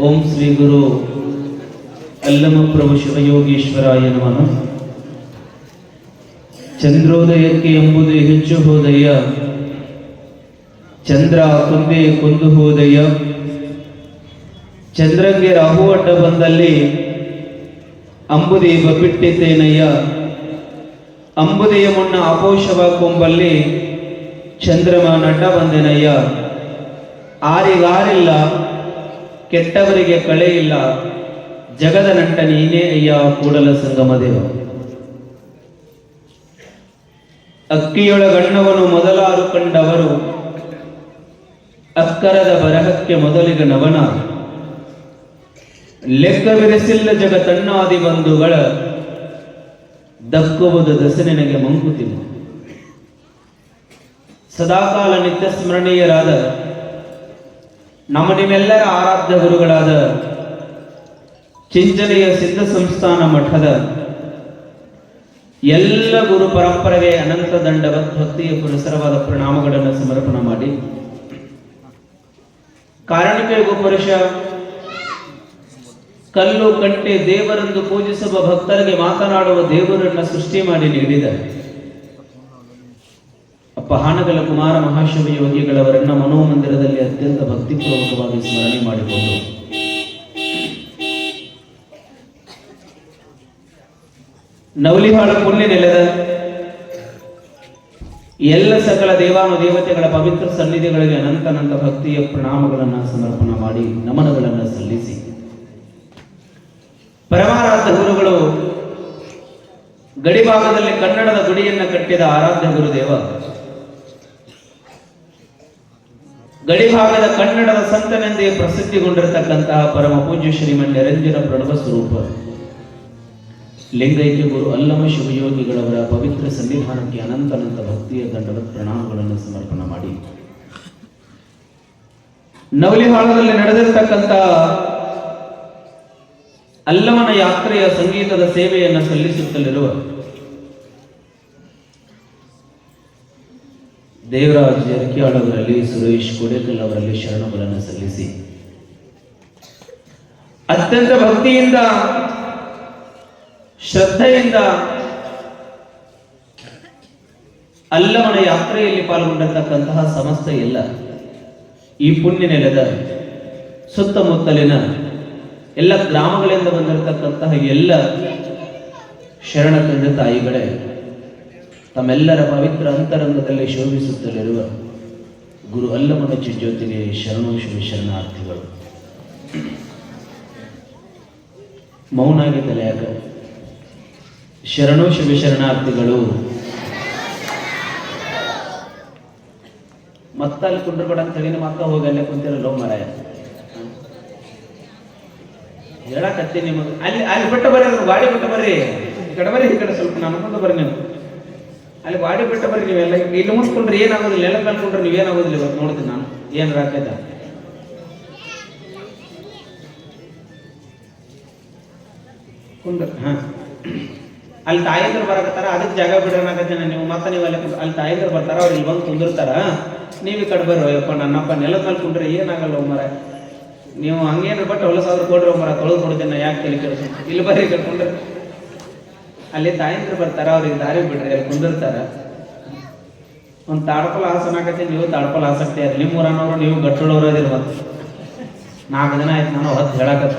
ಓಂ ಶ್ರೀ ಗುರು ಅಲ್ಲಮಪ್ರಭು ಶಿವಯೋಗೀಶ್ವರಾಯ ನಮಃ. ಚಂದ್ರೋದಯಕ್ಕೆ ಎಂಬುದು ಹೆಚ್ಚು ಹೋದಯ್ಯ, ಚಂದ್ರ ಕುಂದೆ ಕೊಂದು ಹೋದಯ್ಯ. ಚಂದ್ರಂಗೆ ರಾಹು ಅಡ್ಡ ಬಂದಲ್ಲಿ ಅಂಬುದಿ ಬಬ್ಬಿಟ್ಟಿದ್ದೇನಯ್ಯ. ಅಂಬುದಿಯ ಮುನ್ನ ಆಪೋಷವ ಕೊಂಬಲ್ಲಿ ಚಂದ್ರಮ ನಡ್ಡ ಬಂದೆನಯ್ಯ. ಆರಿಗಾರಿಲ್ಲ ಕೆಟ್ಟವರಿಗೆ ಕಳೆ ಇಲ್ಲ, ಜಗದ ನಂಟ ನೀನೇ ಅಯ್ಯ ಕೂಡಲ ಸಂಗಮ ದೇವ. ಅಕ್ಕಿಯೊಳಗಣ್ಣವನು ಮೊದಲಾರು ಕಂಡವರು, ಅಕ್ಕರದ ಬರಹಕ್ಕೆ ಮೊದಲಿಗ ನವನ. ಲೆಕ್ಕವಿರಿಸಿಲ್ಲ ಜಗತ್ತಣ್ಣಾದಿ ಬಂಧುಗಳ, ದಕ್ಕುವುದು ದಸನಿನಗೆ ಮಂಕುತಿಮ್ಮ. ಸದಾಕಾಲ ನಿತ್ಯ ಸ್ಮರಣೀಯರಾದ ನಮ್ಮ ನಿಮ್ಮೆಲ್ಲರ ಆರಾಧ್ಯ ಗುರುಗಳಾದ ಚಿಂಚನೆಯ ಸಿದ್ಧ ಸಂಸ್ಥಾನ ಮಠದ ಎಲ್ಲ ಗುರು ಪರಂಪರೆಗೆ ಅನಂತ ದಂಡವತ್ ಭಕ್ತಿಯ ಪುರಸರವಾದ ಪ್ರಣಾಮಗಳನ್ನು ಸಮರ್ಪಣೆ ಮಾಡಿ, ಕಾರಣಿಕ ಗೋಪುರುಷ ಕಲ್ಲು ಕಂಟೆ ದೇವರೆಂದು ಪೂಜಿಸುವ ಭಕ್ತರಿಗೆ ಮಾತನಾಡುವ ದೇವರನ್ನ ಸೃಷ್ಟಿ ಮಾಡಿ ನೀಡಿದ ಅಪ್ಪ ಹಾನಗಲ ಕುಮಾರ ಮಹಾಶಿವ ಯೋಗಿಗಳವರನ್ನ ಮನೋಮಂದಿರದಲ್ಲಿ ಅತ್ಯಂತ ಭಕ್ತಿಪೂರ್ವಕವಾಗಿ ಸ್ಮರಣೆ ಮಾಡಿಕೊಂಡು, ನವಲಿಹಾಳ ಪುಣ್ಯ ನೆಲೆದ ಎಲ್ಲ ಸಕಲ ದೇವಾನುದೇವತೆಗಳ ಪವಿತ್ರ ಸನ್ನಿಧಿಗಳಿಗೆ ಅನಂತ ಭಕ್ತಿಯ ಪ್ರಣಾಮಗಳನ್ನು ಸಮರ್ಪಣೆ ಮಾಡಿ, ನಮನಗಳನ್ನು ಸಲ್ಲಿಸಿ, ಪರಮಾರಾಧ್ಯ ಗುರುಗಳು ಗಡಿಭಾಗದಲ್ಲಿ ಕನ್ನಡದ ಗುಡಿಯನ್ನು ಕಟ್ಟಿದ ಆರಾಧ್ಯ ಗುರುದೇವ, ಗಡಿಭಾಗದ ಕನ್ನಡದ ಸಂತನೆಂದೇ ಪ್ರಸಿದ್ಧಿಗೊಂಡಿರತಕ್ಕಂತಹ ಪರಮ ಪೂಜ್ಯ ಶ್ರೀಮನ್ ನಿರಂಜನ ಪ್ರಣವ ಸ್ವರೂಪ ಲಿಂಗೈಕ್ಯ ಗುರು ಅಲ್ಲಮ ಶಿವಯೋಗಿಗಳವರ ಪವಿತ್ರ ಸನ್ನಿಧಾನಕ್ಕೆ ಅನಂತ ಭಕ್ತಿಯ ದಂಡದ ಪ್ರಣಾಮಗಳನ್ನು ಸಮರ್ಪಣೆ ಮಾಡಿ, ನವಲಿಹಾಳದಲ್ಲಿ ನಡೆದಿರತಕ್ಕಂತಹ ಅಲ್ಲಮನ ಯಾತ್ರೆಯ ಸಂಗೀತದ ಸೇವೆಯನ್ನು ಸಲ್ಲಿಸುತ್ತಲಿರುವ ದೇವರಾಜ್ ಜರಕಿಯಾಳ್ ಅವರಲ್ಲಿ, ಸುರೇಶ್ ಕೋಡೇಕಲ್ ಅವರಲ್ಲಿ ಶರಣಗಳನ್ನು ಸಲ್ಲಿಸಿ, ಅತ್ಯಂತ ಭಕ್ತಿಯಿಂದ ಶ್ರದ್ಧೆಯಿಂದ ಅಲ್ಲಮನ ಯಾತ್ರೆಯಲ್ಲಿ ಪಾಲ್ಗೊಂಡಿರತಕ್ಕಂತಹ ಸಮಸ್ತ ಎಲ್ಲ ಈ ಪುಣ್ಯ ನೆಲದ ಸುತ್ತಮುತ್ತಲಿನ ಎಲ್ಲ ಗ್ರಾಮಗಳಿಂದ ಬಂದಿರತಕ್ಕಂತಹ ಎಲ್ಲ ಶರಣ ತಂದೆ ತಾಯಿಗಳೇ, ತಮ್ಮೆಲ್ಲರ ಪವಿತ್ರ ಅಂತರಂಗದಲ್ಲಿ ಶೋಭಿಸುತ್ತಲಿರುವ ಗುರು ಅಲ್ಲಮನ ಚಿಜ್ಯೋತಿಗೆ ಶರಣೋ ಶಿವ ಶರಣಾರ್ಥಿಗಳು. ಮೌನಾಗಿ ತಲೆಯಾಗ ಶರಣೋ ಶಿವ ಶರಣಾರ್ಥಿಗಳು. ಮತ್ತಲ್ಲಿ ಕುಂಡ್ರಬೇಡ ಅಂತ ಹೇಳಿ ಮಕ್ಕ ಹೋಗಿ ಅಲ್ಲೇ ಕುಂತಿರಲ್ಲೋ ಮರಾಯ ಹೇಳಕತ್ತೀನಿ ನಿಮಗೆ. ಅಲ್ಲಿ ಬಿಟ್ಟು ಬರ್ರಿ, ಗಾಡಿ ಬಿಟ್ಟು ಬರ್ರಿ, ಈ ಕಡೆ ಬರ್ರಿ, ಈ ಕಡೆ ಸ್ವಲ್ಪ ನಾನು ಮುಂದೆ ಬರ್ರಿ. ನೀವು ಅಲ್ಲಿ ಗಾಡಿ ಬಿಟ್ಟು ಬರ್ರಿ. ನೀವೆಲ್ಲ ಇಲ್ಲಿ ಮುಗಿಸ್ಕೊಂಡ್ರೆ ಏನಾಗೋದಿಲ್ಲ, ಎಲ್ಲ ಕಲ್ಕೊಂಡ್ರೆ ನೀವೇನಾಗೋದಿಲ್ಲ. ಇವತ್ತು ನೋಡ್ತೀನಿ ನಾನು ಏನ್ ರಾಕೈತ ಕುಂದ್ರ. ಹಾ, ಅಲ್ಲಿ ತಾಯಂದ್ರು ಬರಕತ್ತಾರ, ಅದಕ್ಕೆ ಜಾಗ ಬಿಡೋಣಾಕತ್ತೇನೆ ನೀವು. ಮತ್ತೆ ನೀವು ಅಲ್ಲಿ ತಾಯಂದ್ರು ಬರ್ತಾರ, ಅವ್ರು ಇಲ್ಲಿ ಬಂದು ಕುಂದಿರ್ತಾರ, ನೀವು ಈ ಕಡೆ ಬರ್ರಿ. ಅಯ್ಯಪ್ಪ ನನ್ನಪ್ಪ ನೆಲದ ಮೇಲೆ ಕುಂಡ್ರೆ ಏನಾಗಲ್ಲ ಮರ, ನೀವು ಹಂಗೇನು ಬಟ್ ಹೊಲಸಾದ್ರು ಕೊಡ್ರಿ ಮರ, ತೊಳೆದು ಕೊಡ್ತೀನಿ. ಯಾಕೆ ತಲೆ ಕೆಲಸ, ಇಲ್ಲಿ ಬರ್ರಿ ಕಟ್ಕೊಂಡ್ರೆ. ಅಲ್ಲಿ ತಾಯಂದ್ರು ಬರ್ತಾರ, ಅವ್ರಿಗೆ ದಾರಿ ಬಿಡ್ರಿ, ಅಲ್ಲಿ ಕುಂದಿರ್ತಾರ. ಒಂದು ತಾಡ್ಪಲ್ ಆಸನ ಹಾಕತ್ತೀನಿ, ನೀವು ತಾಡ್ಪಲ್ ಆಸಕ್ತಿ ಇರಲಿ. ನಿಮ್ಮ ಊರನವರು ನೀವು ಗಟ್ಟಳವ್ರು ಅದಿಲ್ಲ. ಮತ್ತೆ 4 ದಿನ ಆಯ್ತು ನಾನು ಹೊತ್ತು ಹೇಳಕತ್ತ.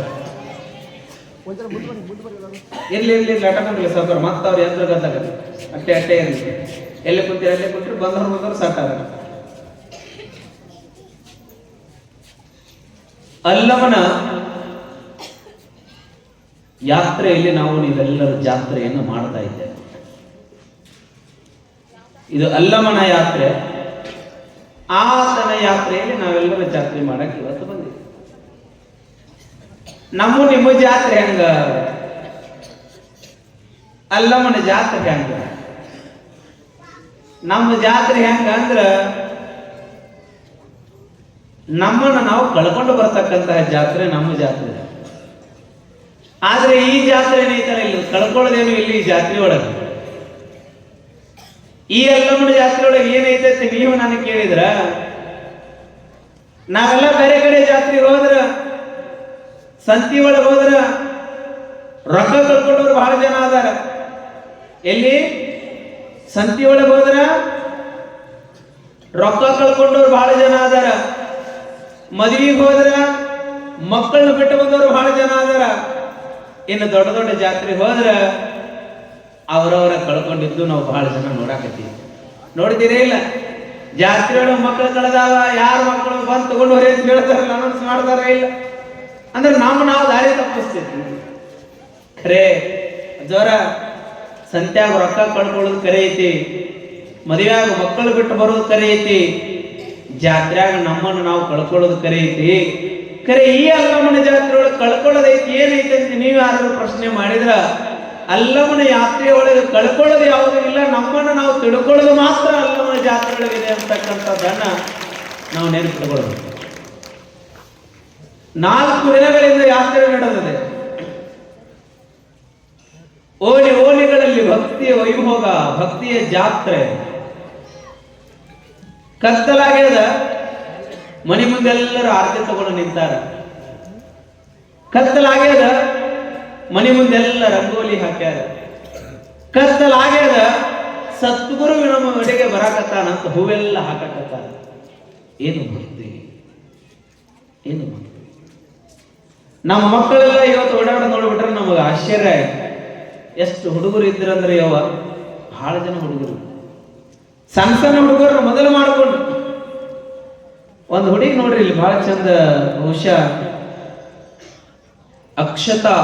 ಇರ್ಲಿ ಲಟಕೊಂಡ್ಲಿ ಸಾವ್ಕಾರ, ಮತ್ತೆ ಅವ್ರು ಯಂತ್ರ ಗೊತ್ತಾಗತ್ತೆ. ಅಟ್ಟೆ ಇರಲಿ, ಎಲ್ಲಿ ಕುಂತೀರ ಅಲ್ಲೇ ಕುಂತ್ರಿ, ಬಂದವ್ರು ಸಾಕಾಗ. ಅಲ್ಲಮನ ಯಾತ್ರೆಯಲ್ಲಿ ನಾವು ನೀವೆಲ್ಲರ ಜಾತ್ರೆಯನ್ನು ಮಾಡ್ತಾ ಇದ್ದೇವೆ. ಇದು ಅಲ್ಲಮನ ಯಾತ್ರೆ. ಆತನ ಯಾತ್ರೆಯಲ್ಲಿ ನಾವೆಲ್ಲರ ಜಾತ್ರೆ ಮಾಡಕ್ಕೆ ಇವತ್ತು ಬಂದಿದ್ದೀವಿ. ನಿಮ್ಮ ಜಾತ್ರೆ ಹೆಂಗ, ಅಲ್ಲಮನ ಜಾತ್ರೆ ಹೆಂಗ? ನಮ್ಮ ಜಾತ್ರೆ ಹೆಂಗ ಅಂದ್ರ ನಮ್ಮನ್ನು ನಾವು ಕಳ್ಕೊಂಡು ಬರ್ತಕ್ಕಂತಹ ಜಾತ್ರೆ ನಮ್ಮ ಜಾತ್ರೆ. ಆದ್ರೆ ಈ ಜಾತ್ರೆ ಏನೈತಲ್ಲ, ಇಲ್ಲಿ ಕಳ್ಕೊಳ್ಳೋದೇನು ಇಲ್ಲಿ ಈ ಜಾತ್ರೆ ಒಳಗೆ. ಈ ಅಲ್ಲಮನ ಜಾತ್ರೆ ಒಳಗೆ ಏನೈತೆ ನೀವು ನನಗೆ ಕೇಳಿದ್ರ, ನಾವೆಲ್ಲ ಬೇರೆ ಕಡೆ ಜಾತ್ರೆಗೆ ಹೋದ್ರ ಸಂತಿ ಒಳಗೆ ಹೋದ್ರ ರೊಕ್ಕ ಕಳ್ಕೊಂಡವ್ರು ಬಹಳ ಜನ ಅದಾರ. ಎಲ್ಲಿ ಸಂತಿ ಒಳಗೆ ಹೋದ್ರ ರೊಕ್ಕ ಕಳ್ಕೊಂಡವ್ರು ಬಹಳ ಜನ ಅದಾರ. ಮದುವೆಗೆ ಹೋದ್ರ ಮಕ್ಕಳನ್ನ ಬಿಟ್ಟು ಬಂದವರು ಬಹಳ ಜನ ಅದಾರ. ಇನ್ನು ದೊಡ್ಡ ದೊಡ್ಡ ಜಾತ್ರೆಗೆ ಹೋದ್ರ ಅವರವರ ಕಳ್ಕೊಂಡಿದ್ದು ನಾವು ಬಹಳ ಜನ ನೋಡಾಕತ್ತೀವಿ. ನೋಡ್ತೀರೇ ಇಲ್ಲ? ಜಾತ್ರೆ ಒಳಗೆ ಮಕ್ಕಳು ಕಳೆದಾವ, ಯಾರ ಮಕ್ಕಳು ಬಂದು ತಗೊಂಡು ಹೋರಿ ಅಂತ ಹೇಳ್ತಾರಲ್ಲ, ಅನೌನ್ಸ್ ಮಾಡ್ತಾರ ಇಲ್ಲ ಅಂದ್ರೆ ನಾವು ದಾರಿ ತಪ್ಪಿಸ್ತೀವಿ. ಖರೆ ಜೋರ ಸಂತ್ಯಾಗ ರೊಕ್ಕ ಕಳ್ಕೊಳ್ಳೋದು ಕರೆ ಐತಿ, ಮದುವೆಯಾಗ ಮಕ್ಕಳು ಬಿಟ್ಟು ಬರೋದು ಕರೆ ಐತಿ, ಜಾತ್ರೆಯಾಗ ನಮ್ಮನ್ನು ನಾವು ಕಳ್ಕೊಳ್ಳೋದು ಕರೆ ಐತಿ. ಖರೆ ಈ ಅಲ್ಲಮ್ಮನ ಜಾತ್ರೆ ಒಳಗೆ ಕಳ್ಕೊಳ್ಳೋದೈತಿ ಏನೈತಿ ಅಂತ ನೀವು ಯಾರು ಪ್ರಶ್ನೆ ಮಾಡಿದ್ರ, ಅಲ್ಲಮ್ಮನ ಯಾತ್ರೆ ಒಳಗೆ ಕಳ್ಕೊಳ್ಳೋದು ಯಾವುದೂ ಇಲ್ಲ, ನಮ್ಮನ್ನು ನಾವು ತಿಳ್ಕೊಳ್ಳೋದು ಮಾತ್ರ ಅಲ್ಲಮ್ಮನ ಜಾತ್ರೆ ಒಳಗಿದೆ ಅಂತಕ್ಕಂಥದ್ದನ್ನ ನಾವು ನೆನಪಿಟ್ಕೊಳ್ಳೋದು. 4 ದಿನಗಳಿಂದ ಯಾತ್ರೆ ನಡೆದಿದೆ. ಓಣಿಗಳಲ್ಲಿ ಭಕ್ತಿಯ ವೈಭೋಗ, ಭಕ್ತಿಯ ಜಾತ್ರೆ. ಕತ್ತಲಾಗ್ಯದ, ಮನೆ ಮುಂದೆಲ್ಲರೂ ಆರತಿ ತಗೊಂಡು ನಿಂತಾರ. ಕತ್ತಲಾಗ್ಯದ, ಮನೆ ಮುಂದೆಲ್ಲ ರಂಗೋಲಿ ಹಾಕ್ಯಾರ. ಕತ್ತಲಾಗ್ಯದ, ಸದ್ಗುರು ನಮ್ಮ ಮನೆಗೆ ಬರಾಕತ್ತಾನಂತ ಹೂವೆಲ್ಲ ಹಾಕಕತ್ತಾರ. ಏನು ಭಕ್ತಿ, ಏನು ಭಕ್ತಿ. ನಮ್ಮ ಮಕ್ಕಳೆಲ್ಲ ಇವತ್ತು ಓಡಾಡ ನೋಡ್ಬಿಟ್ರೆ ನಮಗೆ ಆಶ್ಚರ್ಯ ಆಯ್ತು. ಎಷ್ಟು ಹುಡುಗರು ಇದ್ರಂದ್ರೆ ಯವ್ವ, ಬಹಳ ಜನ ಹುಡುಗರು, ಸಣ್ಣ ಸಣ್ಣ ಹುಡುಗರು ಮೊದಲು ಮಾಡಿಕೊಂಡು. ಒಂದು ಹುಡುಗಿ ನೋಡ್ರಿ ಇಲ್ಲಿ ಬಹಳ ಚಂದ, ಬಹುಶಃ ಅಕ್ಷತಾ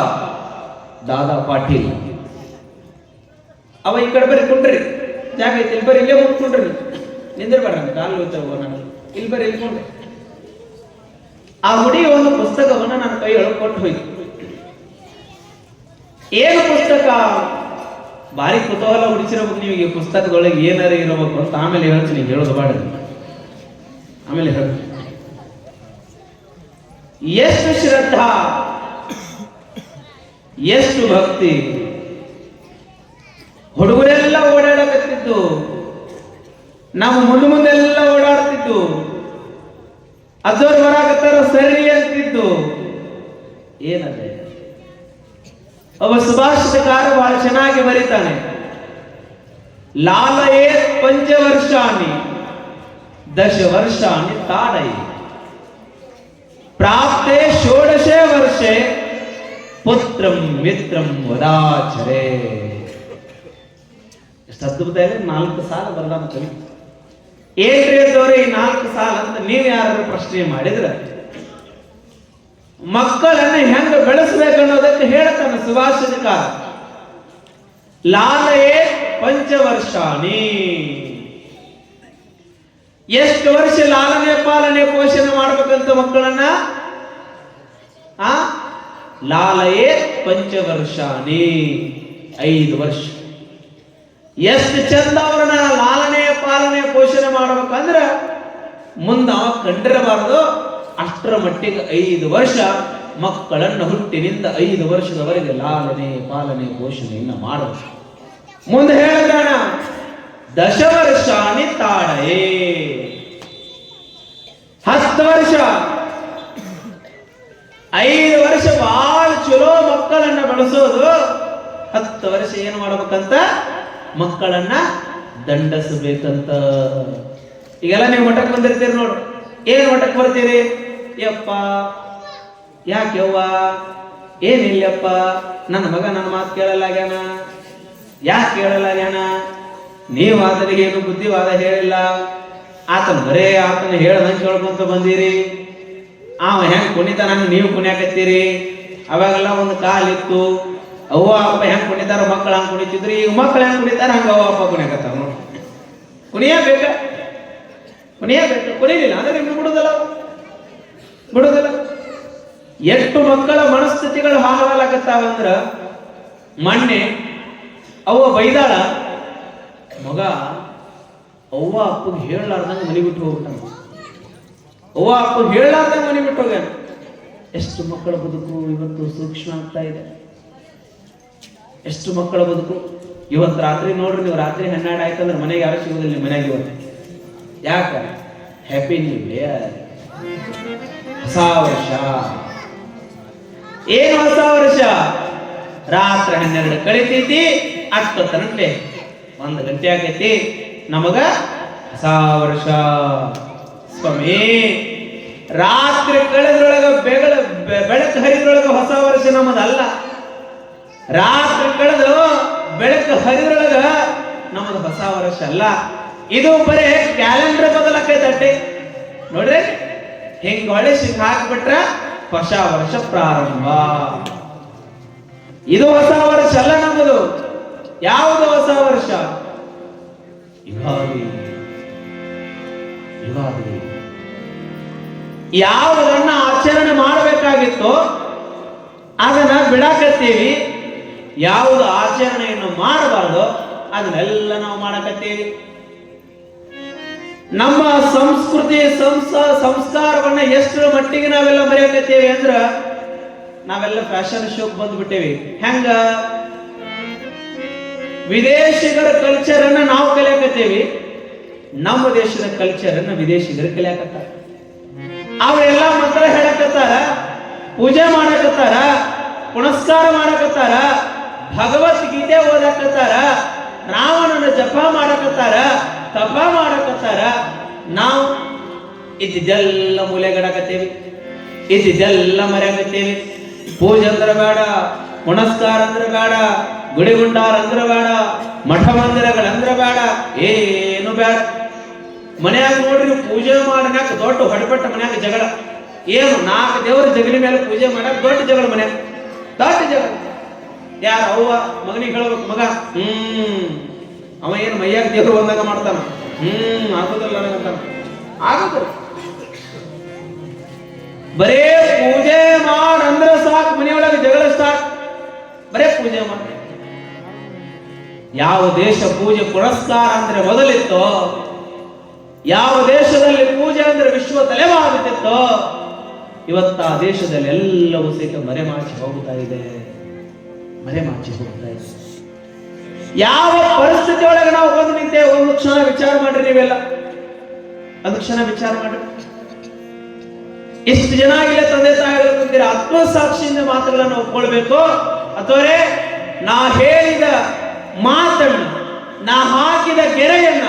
ದಾದಾ ಪಾಟೀಲ್. ಅವ ಈ ಕಡೆ ಬರ್ರಿ, ಕುಂಡ್ರಿ, ಜಾಗ ಐತಿ, ಇಲ್ಲಿ ಬರ್ರಿ, ಇಲ್ಲೇ ಮುಟ್ಕೊಂಡ್ರಿ, ನಿಂದ್ರ ಬೇಡ, ಕಾಲು ಹೋಗ್ತಾವ, ನಾನು ಇಲ್ಲಿ ಬರ್ರಿ, ಇಲ್ಕೊಂಡ್ರಿ. ಆ ಹುಡುಗಿ ಒಂದು ಪುಸ್ತಕವನ್ನು ನನ್ನ ಕೈ ಒಳಗೆ ಕೊಟ್ಟು ಹೋಯ್ತು. ಏನು ಪುಸ್ತಕ? ಭಾರಿ ಕುತೂಹಲ ಹುಡಿಸಿರ್ಬೇಕು ನೀವು, ಈ ಪುಸ್ತಕದೊಳಗೆ ಏನಾರ ಇರಬೇಕು ಅಂತ. ಆಮೇಲೆ ಹೇಳ್ತೀನಿ, ಹೇಳೋದು ಬಾಡ, ಆಮೇಲೆ ಹೇಳ. ಎಷ್ಟು ಶ್ರದ್ಧಾ, ಎಷ್ಟು ಭಕ್ತಿ. ಹುಡುಗರೆಲ್ಲ ಓಡಾಡಕತ್ತಿದ್ದು, ನಾವು ಮುಂದೆಲ್ಲ ಓಡಾಡ್ತಿದ್ದು, ಅಜ್ಜೋರು ಬರಾಕತ್ತಾರ ಸರಿ ಅಂತಿದ್ದು. ಏನದೆ? ಒಬ್ಬ ಸುಭಾಷಿತಕಾರ ಬಹಳ ಚೆನ್ನಾಗಿ ಬರೀತಾನೆ. ಲಾಲಯೇ ಪಂಚವರ್ಷಾಣಿ ದಶವರ್ಷಾಣಿ ತಾಡೈ ಪ್ರಾಪ್ತೆ ಷೋಡಶೇ ವರ್ಷೆ ಪುತ್ರಂ ಮಿತ್ರಂ ವದಾಚರೇ. ಎಷ್ಟು ಅದ್ಭುತ ಇದೆ. 4 ಸಾಲ ಬರದಾನ ಕವಿ. ಏನ್ರಿ ಅಂತವ್ರೆ ಈ 4 ಸಾಲ ಅಂತ ನೀವು ಯಾರು ಪ್ರಶ್ನೆ ಮಾಡಿದ್ರೆ, ಮಕ್ಕಳನ್ನು ಹೆಂಗ ಬೆಳೆಸಬೇಕನ್ನೋದಕ್ಕೆ ಹೇಳ್ತಾನೆ ಸುಭಾಷಿತಕಾರ. ಲಾಲಯೇ ಪಂಚವರ್ಷಾಣಿ. ಎಷ್ಟು ವರ್ಷ ಲಾಲನೆ ಪಾಲನೆ ಪೋಷಣೆ ಮಾಡ್ಬೇಕಂತ ಮಕ್ಕಳನ್ನ? ಲಾಲಯೇ ಪಂಚವರ್ಷಾಣಿ, 5 ವರ್ಷ. ಎಷ್ಟು ಚಂದ ಅವ್ರನ್ನ ಲಾಲನೆ ಪಾಲನೆ ಪೋಷಣೆ ಮಾಡ್ಬೇಕಂದ್ರ ಮುಂದ ಅವ ಕಂಡಿರಬಾರದು. ಅಷ್ಟರ ಮಟ್ಟಿಗೆ 5 ವರ್ಷ ಮಕ್ಕಳನ್ನು ಹುಟ್ಟಿನಿಂದ 5 ವರ್ಷದವರೆಗೆ ಲಾಲನೆ ಪಾಲನೆ ಪೋಷಣೆಯನ್ನ ಮಾಡಬೇಕು. ಮುಂದೆ ಹೇಳಿದಾನ ದಶವರ್ಷಾಣಿ ತಾಡಯೇ, 10 ವರ್ಷ. 5 ವರ್ಷ ಬಹಳ ಚಲೋ ಮಕ್ಕಳನ್ನ ಬೆಳೆಸೋದು, 10 ವರ್ಷ ಏನು ಮಾಡ್ಬೇಕಂತ? ಮಕ್ಕಳನ್ನ ದಂಡಿಸಬೇಕಂತ. ಈಗೆಲ್ಲ ನೀವು ಮಠಕ್ಕೆ ಬಂದಿರ್ತೀರಿ ನೋಡ್ರಿ. ಏನ್ ಮಠಕ್ಕೆ ಬರ್ತೀರಿ? ಯಪ್ಪ ಯಾಕೆವ್ವ, ಏನಿಲ್ಲಪ್ಪ, ನನ್ನ ಮಗ ನನ್ನ ಮಾತು ಕೇಳಲಾಗ್ಯಾನ. ಯಾಕೆ ಕೇಳಲಾಗ್ಯಾನ? ನೀವು ಆತನಿಗೆ ಏನು ಬುದ್ಧಿವಾದ ಹೇಳಿಲ್ಲ, ಆತನ ಬರೇ ಆತನ ಹೇಳ್ದಂಗೆ ಕೇಳ್ಕೊಂತ ಬಂದಿರಿ. ಅವ ಹೆಂಗ್ ಕುಣಿತಾನ ನೀವು ಕುಣಿಯಾಕತ್ತೀರಿ. ಅವಾಗೆಲ್ಲ ಒಂದು ಕಾಲಿತ್ತು, ಅವ್ವ ಅಪ್ಪ ಹೆಂಗ್ ಕುಣಿತಾರ, ಮಕ್ಕಳು ಹಂಗೆ ಕುಣಿತಿದ್ರು. ಈಗ ಮಕ್ಕಳು ಹೆಂಗ್ ಕುಣಿತಾರ ಹಂಗ ಅವ್ವ ಅಪ್ಪ ಕುಣಿಯಾಕತ್ತಾರ ನೋಡಿ. ಕುಣಿಯಬೇಕ, ಕುಣಿಯಬೇಕು. ಕುಣಿಲಿಲ್ಲ ಅಂದ್ರೆ ನಿಮ್ಗೆ ಬಿಡುದಲ್ಲ, ಬಿಡುದಿಲ್ಲ. ಎಷ್ಟು ಮಕ್ಕಳ ಮನಸ್ಥಿತಿಗಳು ಹಾಳಾಗತ್ತಾವಂದ್ರ, ಮೊನ್ನೆ ಅವ್ವ ಬೈದಾಳ, ಮಗ ಅವ್ವ ಅಪ್ಪಗೆ ಹೇಳಲಾರ್ದಂಗೆ ಮನೆ ಬಿಟ್ಟು ಹೋಗ್ಬಿಟ್ಟಾನ. ಅವ್ವ ಅಪ್ಪ ಹೇಳಲಾರ್ದಂಗೆ ಮನೆ ಬಿಟ್ಟು ಹೋಗ್ಯಾನ. ಎಷ್ಟು ಮಕ್ಕಳ ಬದುಕು ಇವತ್ತು ಸೂಕ್ಷ್ಮ ಆಗ್ತಾ ಇದೆ. ಎಷ್ಟು ಮಕ್ಕಳ ಬದುಕು ಇವತ್ತು. ರಾತ್ರಿ ನೋಡ್ರಿ ನೀವು, ರಾತ್ರಿ 12 ಆಯ್ತಂದ್ರೆ ಮನೆಗೆ ಯಾರು ಸಿಗೋದಿಲ್ಲ. ನಿಮ್ಮ ಮನೆಗೆ ಇವತ್ತು ಯಾಕ? ಹ್ಯಾಪಿ ನ್ಯೂ ಇಯರ್, ಹೊಸ ವರ್ಷ. ಏನು ಹೊಸ ವರ್ಷ? ರಾತ್ರಿ 12 ಕಳಿತೈತಿ, ಅಷ್ಟು ತನಕ 1 ಗಂಟೆ ಆಗೈತಿ, ನಮಗ ಹೊಸ ವರ್ಷ. ಸ್ವಾಮಿ, ರಾತ್ರಿ ಕಳೆದ್ರೊಳಗ ಬೆಳಕು ಹರಿದ್ರೊಳಗ ಹೊಸ ವರ್ಷ ನಮ್ಮದಲ್ಲ. ರಾತ್ರಿ ಕಳೆದು ಬೆಳಕು ಹರಿದ್ರೊಳಗ ನಮ್ಮದು ಹೊಸ ವರ್ಷ ಅಲ್ಲ. ಇದು ಬರೇ ಕ್ಯಾಲೆಂಡರ್ ಬದಲಾಕೈತಟ್ಟೆ ನೋಡ್ರಿ. ಹಿಂಗ ಹೊಳೆ ಸಿಕ್ಕ ಹಾಕ್ಬಿಟ್ರ ಹೊಸ ವರ್ಷ ಪ್ರಾರಂಭ. ಇದು ಹೊಸ ವರ್ಷ ಅಲ್ಲ ನಮ್ಮದು. ಯಾವುದು ಹೊಸ ವರ್ಷ? ಯುಗಾದಿ. ಯುಗಾದಿ ಯಾವುದನ್ನ ಆಚರಣೆ ಮಾಡಬೇಕಾಗಿತ್ತು ಅದನ್ನ ಬಿಡಾಕತ್ತೀವಿ. ಯಾವುದು ಆಚರಣೆಯನ್ನು ಮಾಡಬಾರ್ದು ಅದನ್ನೆಲ್ಲ ನಾವು ಮಾಡಕತ್ತೀವಿ. ನಮ್ಮ ಸಂಸ್ಕೃತಿ ಸಂಸ್ಕಾರವನ್ನ ಎಷ್ಟರ ಮಟ್ಟಿಗೆ ನಾವೆಲ್ಲ ಮರೆಯಕತ್ತೀವಿ ಅಂದ್ರ ನಾವೆಲ್ಲ ಫ್ಯಾಷನ್ ಶೋಕ್ ಬಂದ್ಬಿಟ್ಟೇವಿ. ಹೆಂಗ? ವಿದೇಶಿಗರ ಕಲ್ಚರ್ ಅನ್ನ ನಾವು ಕಲಿಯಕತ್ತೀವಿ, ನಮ್ಮ ದೇಶದ ಕಲ್ಚರ್ ಅನ್ನ ವಿದೇಶಿಗರು ಕಲಿಯಕತ್ತಾರ. ಅವರೆಲ್ಲ ಮಂತ್ರ ಹೇಳಕತ್ತಾರ, ಪೂಜೆ ಮಾಡಕತ್ತಾರ, ಪುನಸ್ಕಾರ ಮಾಡಕತ್ತಾರ, ಭಗವದ್ಗೀತೆ ಓದಕತ್ತಾರ, ರಾವಣನ ಜಪ ಮಾಡಕತ್ತಾರ, ತಪ ಮಾಡಕತ್ತಾರ. ನಾವು ಇದ್ದೆಲ್ಲ ಮೂಲೆಗಡಕತ್ತೇವಿ, ಇದ್ದೆಲ್ಲ ಮರೆಯಕತ್ತೇವಿ. ಪೂಜೆ ಅಂದ್ರೆ ಬೇಡ, ಪುನಸ್ಕಾರ ಅಂದ್ರೆ ಬೇಡ, ಗುಡಿಗುಂಡಾರ ಅಂದ್ರೆ ಬೇಡ, ಮಠ ಮಂದಿರಗಳಂದ್ರೆ ಬೇಡ, ಏನು ಬೇಡ. ಮನ್ಯಾಗ ನೋಡ್ರಿ, ಪೂಜೆ ಮಾಡನ್ಯಾಕ ದೊಡ್ಡ ಹೊಡೆಪಟ್ಟ ಮನ್ಯಾಗ ಜಗಳ. ಏನು 4 ದೇವರ ಜಗಲಿ ಮೇಲೆ ಪೂಜೆ ಮಾಡಕ್ ದೊಡ್ಡ ಜಗಳ ಮನ್ಯಾಗ, ದೊಡ್ಡ ಜಗಳ. ಯಾರ ಅವ್ವ ಮಗನಿಗೆ ಹೇಳ್ಬೇಕು, ಮಗ ಅವ ಏನು ಮೈಯಾಗ ದೇವರು ಬಂದಾಗ ಮಾಡ್ತಾನ, ಆಗೋದಿಲ್ಲ ನನಗಂತಾನ, ಆಗೋದಿಲ್ಲ. ಬರೇ ಪೂಜೆ ಮಾಡಂದ್ರೆ ಸಾಕು, ಮನೆಯೊಳಗೆ ಜಗಳ ಸ್ಟಾರ್ಟ್. ಬರೇ ಪೂಜೆ ಮಾಡ. ಯಾವ ದೇಶ ಪೂಜೆ ಪುರಸ್ಕಾರ ಅಂದ್ರೆ ಮೊದಲಿತ್ತೋ, ಯಾವ ದೇಶದಲ್ಲಿ ಪೂಜೆ ಅಂದ್ರೆ ವಿಶ್ವ ತಲೆಮಾರುತ್ತಿತ್ತೋ, ಇವತ್ತ ಆ ದೇಶದಲ್ಲಿ ಎಲ್ಲವೂ ಸಹಿತ ಮರೆಮಾಚಿ ಹೋಗ್ತಾ ಇದೆ, ಮರೆಮಾಚಿ ಹೋಗ್ತಾ ಇದೆ. ಯಾವ ಪರಿಸ್ಥಿತಿ ಒಳಗೆ ನಾವು ಬಂದು ನಿಂತೇವೆ ಒಂದು ಕ್ಷಣ ವಿಚಾರ ಮಾಡ್ರಿ. ನೀವೆಲ್ಲ ಒಂದು ಕ್ಷಣ ವಿಚಾರ ಮಾಡ್ರಿ. ಎಷ್ಟು ಜನ ಆಗಿಲ್ಲ ತಂದೆ ತಾಯಿಗಳು ಕುಂತೀರ, ಆತ್ಮಸಾಕ್ಷಿಯಿಂದ ಮಾತುಗಳನ್ನು ಒಪ್ಕೊಳ್ಬೇಕು. ಅಥವಾ ನಾ ಹೇಳಿದ ಮಾತನ್ನು, ನಾ ಹಾಕಿದ ಗೆರೆಯನ್ನ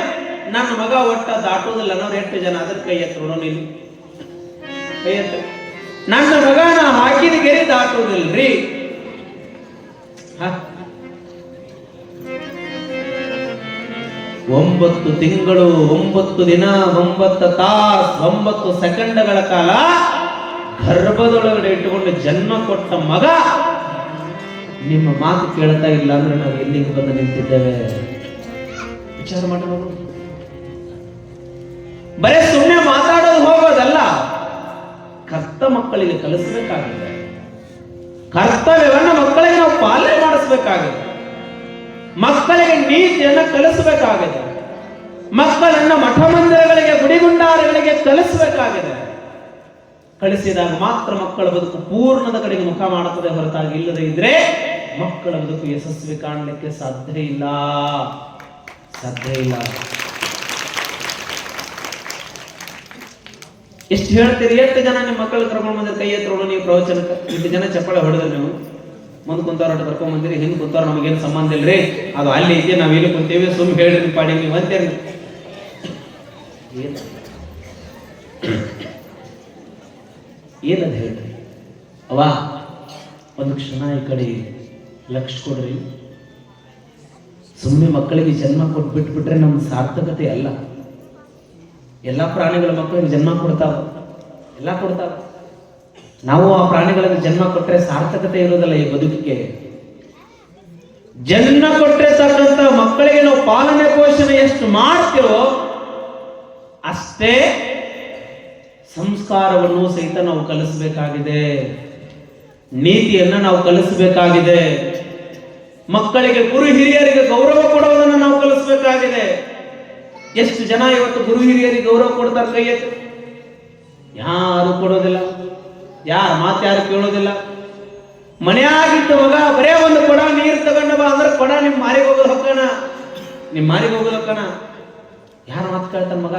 ನನ್ನ ಮಗ ಒಟ್ಟ ದಾಟುವುದಿಲ್ಲ ಅನ್ನೋರು 8 ಜನ ಅದ್ರ ಕೈ ಎತ್ತರೋಣ. ಇಲ್ಲಿ ಕೈ ಎತ್ತ. ನನ್ನ ಮಗ ನಾ ಹಾಕಿದ ಗೆರೆ ದಾಟುವುದಿಲ್ರಿ. 9 ತಿಂಗಳು 9 ದಿನ 9 ತಾಸು 9 ಸೆಕೆಂಡ್ಗಳ ಕಾಲ ಗರ್ಭದೊಳಗಡೆ ಇಟ್ಟುಕೊಂಡು ಜನ್ಮ ಕೊಟ್ಟ ಮಗ ನಿಮ್ಮ ಮಾತು ಕೇಳ್ತಾ ಇಲ್ಲ ಅಂದ್ರೆ ನಾವು ಎಲ್ಲಿಗೆ ಬಂದು ನಿಂತಿದ್ದೇವೆ? ವಿಚಾರ ಮಾಡಬಹುದು. ಬರೇ ಸುಮ್ಮನೆ ಮಾತಾಡೋದು ಹೋಗೋದಲ್ಲ, ಕರ್ತ ಮಕ್ಕಳಿಗೆ ಕಲಿಸಬೇಕಾಗಿದೆ. ಕರ್ತವ್ಯವನ್ನ ಮಕ್ಕಳಿಗೆ ನಾವು ಪಾಲನೆ ಮಾಡಿಸಬೇಕಾಗಿದೆ. ಮಕ್ಕಳಿಗೆ ನೀತಿಯನ್ನ ಕಲಿಸಬೇಕಾಗಿದೆ. ಮಕ್ಕಳನ್ನ ಮಠ ಮಂದಿರಗಳಿಗೆ, ಗುಡಿಗುಂಡಾರಗಳಿಗೆ ಕಲಿಸಬೇಕಾಗಿದೆ. ಕಳಿಸಿದಾಗ ಮಾತ್ರ ಮಕ್ಕಳ ಬದುಕು ಪೂರ್ಣದ ಕಡೆಗೆ ಮುಖ ಮಾಡುತ್ತದೆ ಹೊರತಾಗಿ ಇಲ್ಲದೆ ಇದ್ರೆ ಮಕ್ಕಳ ಬದುಕು ಯಶಸ್ವಿ ಕಾಣಲಿಕ್ಕೆ ಸಾಧ್ಯ ಇಲ್ಲ, ಸಾಧ್ಯ ಇಲ್ಲ. ಎಷ್ಟು ಹೇಳ್ತೀರಿ? 8 ಜನ ನಿಮ್ಮ ಮಕ್ಕಳು ಕರ್ಕೊಂಡು ಬಂದ್ರೆ ಕೈ ಎತ್ತರೋಣ ನೀವು ಪ್ರವಚನಕ್ಕೆ. 8 ಜನ ಚಪ್ಪಳ ಹೊಡೆದ್ರೆ ನೀವು ಮುಂದೆ ಕುಂತವ್ರ ಕರ್ಕೊಂಡ್ ಬಂದಿರಿ, ಹಿಂದೆ ಕುಂತವ್ರ ನಮಗೇನು ಸಂಬಂಧ ಇಲ್ರಿ, ಅದು ಅಲ್ಲಿ ಇದೆ, ನಾವ್ ಇಲ್ಲಿ ಕುಂತೇವಿ, ಸುಮ್ ಹೇಳ್ರಿ ಪಾಡಿ ನೀವು ಅಂತೇರಿ. ಏನದು ಹೇಳ್ರಿ? ಅವ ಒಂದು ಕ್ಷಣ ಈ ಕಡೆ ಲಕ್ಷ ಕೊಡ್ರಿ. ಸುಮ್ಮನೆ ಮಕ್ಕಳಿಗೆ ಜನ್ಮ ಕೊಟ್ಬಿಟ್ಬಿಟ್ರೆ ನಮ್ದು ಸಾರ್ಥಕತೆ ಅಲ್ಲ. ಎಲ್ಲಾ ಪ್ರಾಣಿಗಳ ಮಕ್ಕಳಿಗೆ ಜನ್ಮ ಕೊಡ್ತಾವ, ಎಲ್ಲ ಕೊಡ್ತಾವ. ನಾವು ಆ ಪ್ರಾಣಿಗಳಿಗೆ ಜನ್ಮ ಕೊಟ್ಟರೆ ಸಾರ್ಥಕತೆ ಇರೋದಲ್ಲ ಈ ಬದುಕಿಗೆ. ಜನ್ಮ ಕೊಟ್ಟಿರ್ತಕ್ಕಂಥ ಮಕ್ಕಳಿಗೆ ನಾವು ಪಾಲನೆ ಪೋಷಣೆ ಎಷ್ಟು ಮಾಡ್ತೀವೋ ಅಷ್ಟೇ ಸಂಸ್ಕಾರವನ್ನು ಸಹಿತ ನಾವು ಕಲಿಸಬೇಕಾಗಿದೆ, ನೀತಿಯನ್ನ ನಾವು ಕಲಿಸಬೇಕಾಗಿದೆ. ಮಕ್ಕಳಿಗೆ ಗುರು ಹಿರಿಯರಿಗೆ ಗೌರವ ಕೊಡುವುದನ್ನು ನಾವು ಕಲಿಸಬೇಕಾಗಿದೆ. ಎಷ್ಟು ಜನ ಇವತ್ತು ಗುರು ಹಿರಿಯರಿಗೆ ಗೌರವ ಕೊಡ್ತಾರೆ? ಕೈ ಎತ್ತು. ಯಾರು ಕೊಡೋದಿಲ್ಲ, ಯಾರ ಮಾತು ಯಾರು ಕೇಳೋದಿಲ್ಲ. ಮನೆಯಾಗಿದ್ದ ಮಗ ಬರೇ ಒಂದು ಕೊಡ ನೀರು ತಗೊಂಡ ಬಾ ಅಂದ್ರೆ ಕೊಡ ನಿಮ್ ಮಾರಿಗೆ ಹೋಗೋದು ಹೊಕ್ಕಣ, ನಿಮ್ ಮಾರಿಗೆ ಹೋಗೋದು ಹೊಕ್ಕಣ. ಯಾರ ಮಾತು ಕೇಳ್ತಾನ ಮಗ?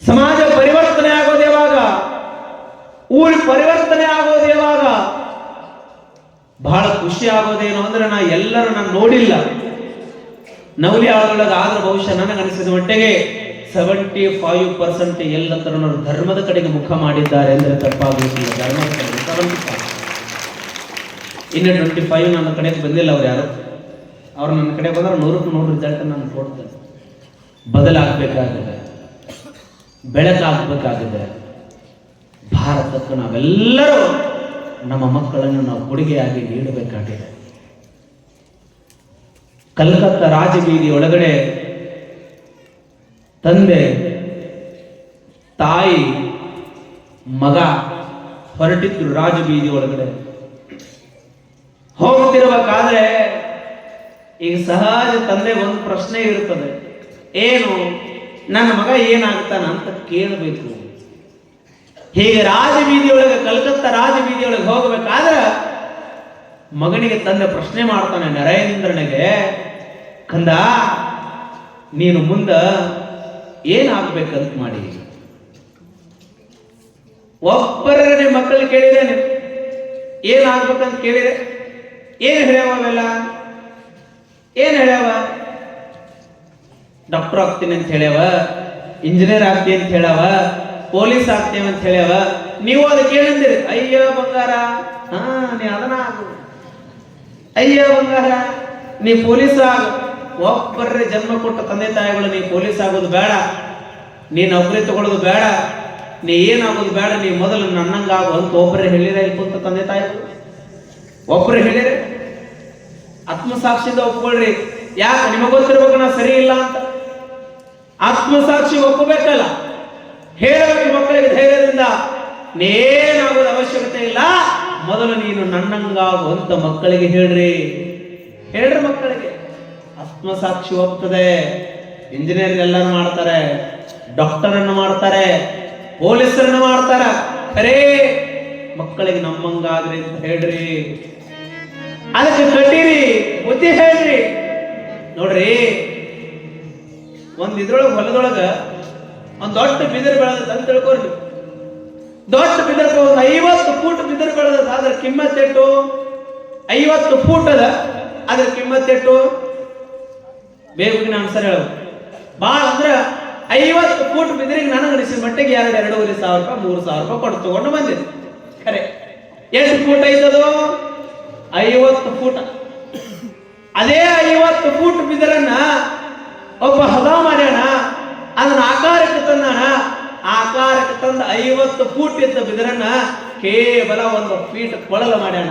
ಸಮಾಜ ಪರಿವರ್ತನೆ ಆಗೋದು ಯಾವಾಗ? ಊರು ಪರಿವರ್ತನೆ ಬಹಳ ಖುಷಿ ಆಗೋದೇನು ಅಂದ್ರೆ ಎಲ್ಲರೂ ನಾನು ನೋಡಿಲ್ಲ, ನವಲಿ ಆಳೊಳಗೆ ಆದ್ರೆ ಬಹುಶಃ ನನಗೆ ಅನಿಸಿದ ಮಟ್ಟಿಗೆ 75% ಎಲ್ಲ ತರುಣರು ಧರ್ಮದ ಕಡೆಗೆ ಮುಖ ಮಾಡಿದ್ದಾರೆ ಅಂದ್ರೆ ತಪ್ಪಾಗುವುದಿಲ್ಲ. ಧರ್ಮದ ಕಡೆಗೆ 75. ಇನ್ನು 25 ನನ್ನ ಕಡೆಗೆ ಬಂದಿಲ್ಲ. ಅವ್ರು ಯಾರು ಅವ್ರು ನನ್ನ ಕಡೆ ಬಂದ್ರೆ 100ಕ್ಕೆ 100 ರಿಸಲ್ಟ್ ನಾನು ಕೊಡ್ತೇನೆ. ಬದಲಾಗಬೇಕಾಗಿದೆ, ಬೆಳಕಾಗಬೇಕಾಗಿದೆ. ಭಾರತಕ್ಕೆ ನಾವೆಲ್ಲರೂ ನಮ್ಮ ಮಕ್ಕಳನ್ನು ನಾವು ಕೊಡುಗೆಯಾಗಿ ನೀಡಬೇಕಾಗಿದೆ. ಕಲ್ಕತ್ತಾ ರಾಜಬೀದಿ ಒಳಗಡೆ ತಂದೆ, ತಾಯಿ, ಮಗ ಹೊರಟಿದ್ರು ರಾಜಬೀದಿ ಒಳಗಡೆ. ಹೋಗ್ತಿರ್ಬೇಕಾದ್ರೆ ಈಗ ಸಹಜ ತಂದೆ ಒಂದು ಪ್ರಶ್ನೆ ಇರುತ್ತದೆ, ಏನು ನನ್ನ ಮಗ ಏನಾಗ್ತಾನ ಅಂತ ಕೇಳಬೇಕು. ಹೀಗೆ ರಾಜಬೀದಿಯೊಳಗೆ, ಕಲ್ಕತ್ತಾ ರಾಜಬೀದಿಯೊಳಗೆ ಹೋಗಬೇಕಾದ್ರೆ ಮಗನಿಗೆ ತಂದೆ ಪ್ರಶ್ನೆ ಮಾಡ್ತಾನೆ, ನರೇಂದ್ರನಿಗೆ, ಕಂದ ನೀನು ಮುಂದ ಏನಾಗ್ಬೇಕಂತ ಮಾಡಿ. ಒಬ್ಬರೇ ಮಕ್ಕಳು ಕೇಳಿದೇನೆ, ಏನಾಗ್ಬೇಕಂತ ಕೇಳಿದೆ. ಏನ್ ಹೇಳ್ಯಾವ ಅವೆಲ್ಲ? ಏನ್ ಹೇಳ್ಯಾವ? ಡಾಕ್ಟರ್ ಆಗ್ತೀನಿ ಅಂತ ಹೇಳ್ಯಾವ, ಇಂಜಿನಿಯರ್ ಆಗ್ತೀನಿ ಅಂತ ಹೇಳ್ಯಾವ, ಪೊಲೀಸ್ ಆಗ್ತೇವೆ ಅಂತ ಹೇಳ್ಯಾವ. ನೀವು ಅದಕ್ಕೆ ಏನಂದಿರಿ? ಅಯ್ಯ ಬಂಗಾರ, ನೀ ಅದನ್ನ ಆಗು, ಅಯ್ಯ ಬಂಗಾರ ನೀ ಪೊಲೀಸ್ ಆಗು. ಒಬ್ಬರೇ ಜನ್ಮ ಕೊಟ್ಟ ತಂದೆ ತಾಯಿಗಳು ನೀ ಪೊಲೀಸ್ ಆಗೋದು ಬೇಡ, ನೀ ನೌಕರಿ ತಗೊಳ್ಳೋದು ಬೇಡ, ನೀ ಏನಾಗೋದು ಬೇಡ, ನೀ ಮೊದಲು ನನ್ನಂಗಾಗು ಅಂತ ಒಬ್ಬರೇ ಹೇಳಿರ ಇಲ್ಕಂತ ತಂದೆ ತಾಯಿಗಳು? ಒಬ್ಬರೇ ಹೇಳಿರ? ಆತ್ಮಸಾಕ್ಷಿಯಿಂದ ಒಪ್ಕೊಳ್ರಿ. ಯಾಕೆ? ನಿಮಗೆ ಗೊತ್ತಿರ್ಬೇಕು ನಾ ಸರಿ ಇಲ್ಲ ಅಂತ. ಆತ್ಮಸಾಕ್ಷಿ ಒಪ್ಪಬೇಕಲ್ಲ, ಹೇಳಬೇಕು ಮಕ್ಕಳಿಗೆ ಧೈರ್ಯದಿಂದ, ನೇನಾಗೋದು ಅವಶ್ಯಕತೆ ಇಲ್ಲ, ಮೊದಲು ನೀನು ನನ್ನಂಗಾಗು ಅಂತ ಮಕ್ಕಳಿಗೆ ಹೇಳ್ರಿ. ಹೇಳ್ರಿ ಮಕ್ಕಳಿಗೆ. ಆತ್ಮಸಾಕ್ಷಿ ಒಪ್ತದೆ. ಇಂಜಿನಿಯರ್ ಎಲ್ಲರೂ ಮಾಡ್ತಾರೆ, ಡಾಕ್ಟರ್ ಅನ್ನು ಮಾಡ್ತಾರೆ, ಪೊಲೀಸರನ್ನು ಮಾಡ್ತಾರೆ. ಖರೇ ಮಕ್ಕಳಿಗೆ ನಮ್ಮಂಗಾಗ್ರಿ ಅಂತ ಹೇಳ್ರಿ. ಅದಕ್ಕೆ ಕಟ್ಟಿರಿ, ಬುದ್ಧಿ ಹೇಳ್ರಿ. ನೋಡ್ರಿ, ಒಂದ್ ಇದ್ರೊಳಗೆ ಹೊಲದೊಳಗ ಒಂದ್ ದೊಡ್ಡ ಬಿದಿರು ಬೆಳೆದ ಅಂತ ತಿಳ್ಕೊಳ್ರಿ. ದೊಡ್ಡ ಬಿದಿರು, ಒಂದು 50 ಫೂಟ್ ಬಿದಿರು ಬೆಳೆದ, ಅದ್ರ ಕಿಮ್ಮತ್ತೆಟ್ಟು? 50 ಫೂಟ್ ಅದ, ಅದ್ರ ಕಿಮ್ಮತ್ತೆಟ್ಟು? ಬೇಗುಗಿನ ಆನ್ಸರ್ ಹೇಳೋದು. ಭಾಳ ಅಂದ್ರೆ 50 ಫೂಟ್ ಬಿದಿರಿಗೆ ನನಗೆ ಅನಿಸಿದ ಮಟ್ಟಿಗೆ 2-2.5 ಸಾವಿರ ರೂಪಾಯಿ 3 ಸಾವಿರ ರೂಪಾಯಿ ಕೊಟ್ಟು ತಗೊಂಡು ಬಂದಿದೆ. ಖರೆ ಎಷ್ಟು ಫೂಟ್ ಐತದು? 50 ಫೂಟ್. ಅದೇ 50 ಫೂಟ್ ಬಿದಿರನ್ನ ಒಬ್ಬ ಹದ ಮಾಡ್ಯಾಣ, ಅದನ್ನ ಆಕಾರಕ್ಕೆ ತಂದಾನ. ಆಕಾರಕ್ಕೆ ತಂದ 50 ಫೂಟ್ ಇದ್ದ ಬಿದಿರನ್ನ ಕೇವಲ 1 ಫೀಟ್ ಕೊಳಲು ಮಾಡ್ಯಾಣ.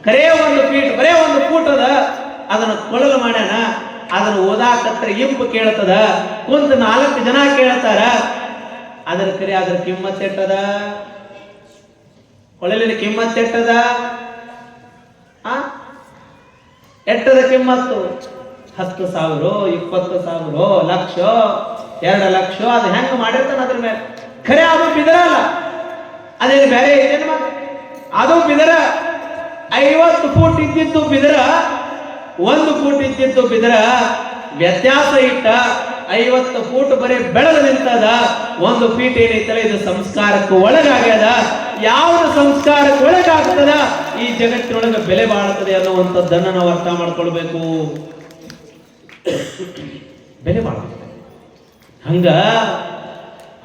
ಖರೇ 1 ಫೀಟ್, ಬರೇ 1 ಫೂಟ್ ಅದ, ಅದನ್ನ ಕೊಳಲು ಮಾಡ್ಯಾನ. ಅದನ್ನು ಓದಾಕತ್ರ ಇಂಪು ಕೇಳ್ತದ, ಕುಂತ 4 ಜನ ಕೇಳ್ತಾರ. ಅದ್ರ ಕರೆ ಅದ್ರ ಕಿಮ್ಮತ್ ಎಟ್ಟದ? ಕೊಳಲಿನ ಕಿಮ್ಮತ್ ಎಟ್ಟದ? ಎಟ್ಟದ ಕಿಮ್ಮತ್ತು? 10,000, 20,000, ಲಕ್ಷ, 2 ಲಕ್ಷ. ಅದು ಹೆಂಗ ಮಾಡಿರ್ತಾನ ಅದ್ರ ಮೇಲೆ. ಖರೆ ಅದು ಬಿದರ ಅಲ್ಲ, ಅದೇನು ಬೇರೆ ಐತೇನು? ಅದು ಬಿದರ. 50 ಫೂಟ್ ಇದ್ದಿದ್ದು ಬಿದರ, 1 ಫೂಟ್ ಇದ್ದಿದ್ದು ಬಿದರ. ವ್ಯತ್ಯಾಸ ಇಟ್ಟ 50 ಫೂಟ್ ಬರೀ ಬೆಳೆದು ನಿಂತದ. 1 ಫೀಟ್ ಏನೈತಲ್ಲ, ಇದು ಸಂಸ್ಕಾರಕ್ಕೆ ಒಳಗಾಗ್ಯದ. ಯಾವುದು ಸಂಸ್ಕಾರಕ್ಕೆ ಒಳಗಾಗ್ತದ ಈ ಜಗತ್ತಿನೊಳಗೆ ಬೆಲೆ ಬಾಳುತ್ತದೆ ಅನ್ನುವಂಥದ್ದನ್ನು ನಾವು ಅರ್ಥ ಮಾಡ್ಕೊಳ್ಬೇಕು. ಬೆಲೆ ಬಾಳುತ್ತದೆ. ಹಂಗ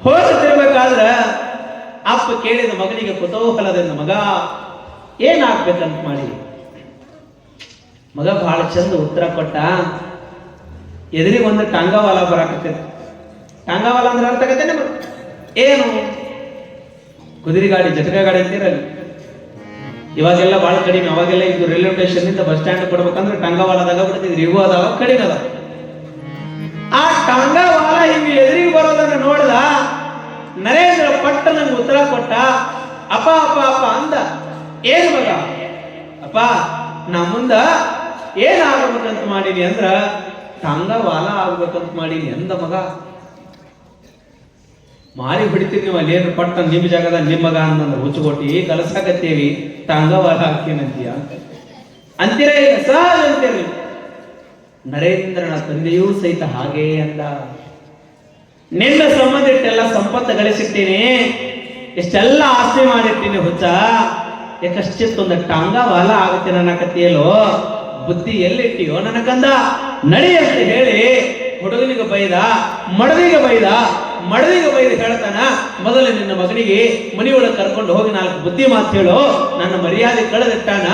ಹೋಗುತ್ತಿರ್ಬೇಕಾದ್ರ ಅಪ್ಪ ಕೇಳಿದ ಮಗನಿಗೆ ಕುತೂಹಲದಿಂದ, ಮಗ ಏನಾಗ್ಬೇಕಂತ ಮಾಡಿ. ಮಗ ಬಹಳ ಚಂದ ಉತ್ತರ ಕೊಟ್ಟ. ಎದುರಿಗೆ ಒಂದು ಟಾಂಗಾವಾಲ ಬರಾಕತ್ತೈತಿ. ಟಾಂಗಾವಾಲ ಅಂದ್ರೆ ಅರ್ಥ ಆಗತ್ತೆ ನಿಮಗೆ? ಏನು? ಕುದುರೆ ಗಾಡಿ, ಜಟಕ ಗಾಡಿ ಅಂತೀರಲ್ಲಿ. ಇವಾಗೆಲ್ಲ ಬಹಳ ಕಡಿಮೆ. ಅವಾಗೆಲ್ಲ ಇದು ರೈಲ್ವೆ ಸ್ಟೇಷನ್ ನಿಂದ ಬಸ್ ಸ್ಟ್ಯಾಂಡ್ ಕೊಡ್ಬೇಕಂದ್ರೆ ಟಾಂಗಾವಾಲದಾಗ ಬಿಡ್ತಿದ್ರಿ. ಇವು ಅದಾವ, ಕಡಿಮೆ ಅದಾವ. ಆ ಟಾಂಗಾವಾಲ ಹಿಂಗೆ ಎದುರಿಗೆ ಬರೋದನ್ನ ನೋಡಿದ ನರೇಂದ್ರ ಪಟ್ಟ ನಂಗೆ ಉತ್ತರ ಕೊಟ್ಟ. ಅಪ್ಪ ಅಪ್ಪ ಅಪ್ಪ ಅಂದ. ಏನು ಮಗ? ಅಪ್ಪ ನಾ ಮುಂದ ಏನಾಗಬೇಕಂತ ಮಾಡೀನಿ ಅಂದ್ರ ಟಾಂಗಾವಾಲ ಆಗ್ಬೇಕಂತ ಮಾಡೀನಿ ಅಂದ ಮಗ. ಮಾರಿ ಬಿಡ್ತೀರಿ ನೀವು ಅಲ್ಲಿ. ಏನು ಪಟ್ಟ ನಿಮ್ಮ ಜಾಗದ ನಿಮ್ಮ ಮಗ ಅಂತಂದ್ರೆ ಹುಚ್ಚುಕೊಟ್ಟಿ ಕಲಸಾಕತ್ತೇವಿ, ಟಾಂಗಾವಾಲ ಹಾಕ್ತೇನಂತೀಯ ಅಂತೀರ? ಈಗ ಸಹಜ ಅಂತೀರಿ. ನರೇಂದ್ರನ ತಂದೆಯೂ ಸಹಿತ ಹಾಗೇ ಅಂದ. ನಿನ್ನ ಸಂಬಂಧ ಇಟ್ಟೆಲ್ಲ ಸಂಪತ್ತು ಗಳಿಸಿರ್ತೀನಿ, ಇಷ್ಟೆಲ್ಲ ಆಸ್ತಿ ಮಾಡಿರ್ತೀನಿ ಹುಚ್ಚ, ಯಾಕಶ್ಚಿತ್ತೊಂದು ಟಾಂಗಾವಾಲ ಆಗುತ್ತೆ ನನ್ನ ಕಥೆಯಲ್ಲೋ, ಬುದ್ಧಿ ಎಲ್ಲಿಟ್ಟಿಯೋ ನನ್ನ ಕಂದ, ನಡಿ ಅಂತ ಹೇಳಿ ಹುಡುಗನಿಗೆ ಬೈದ, ಮಡದಿಗೆ ಬೈದು ಹೇಳ್ತಾನ, ಮೊದಲು ನಿನ್ನ ಮಗನಿಗೆ ಮನೆಯೊಳಗೆ ಕರ್ಕೊಂಡು ಹೋಗಿ 4 ಬುದ್ಧಿ ಮಾತು ಹೇಳು, ನನ್ನ ಮರ್ಯಾದೆ ಕಳೆದಿಟ್ಟಾನ,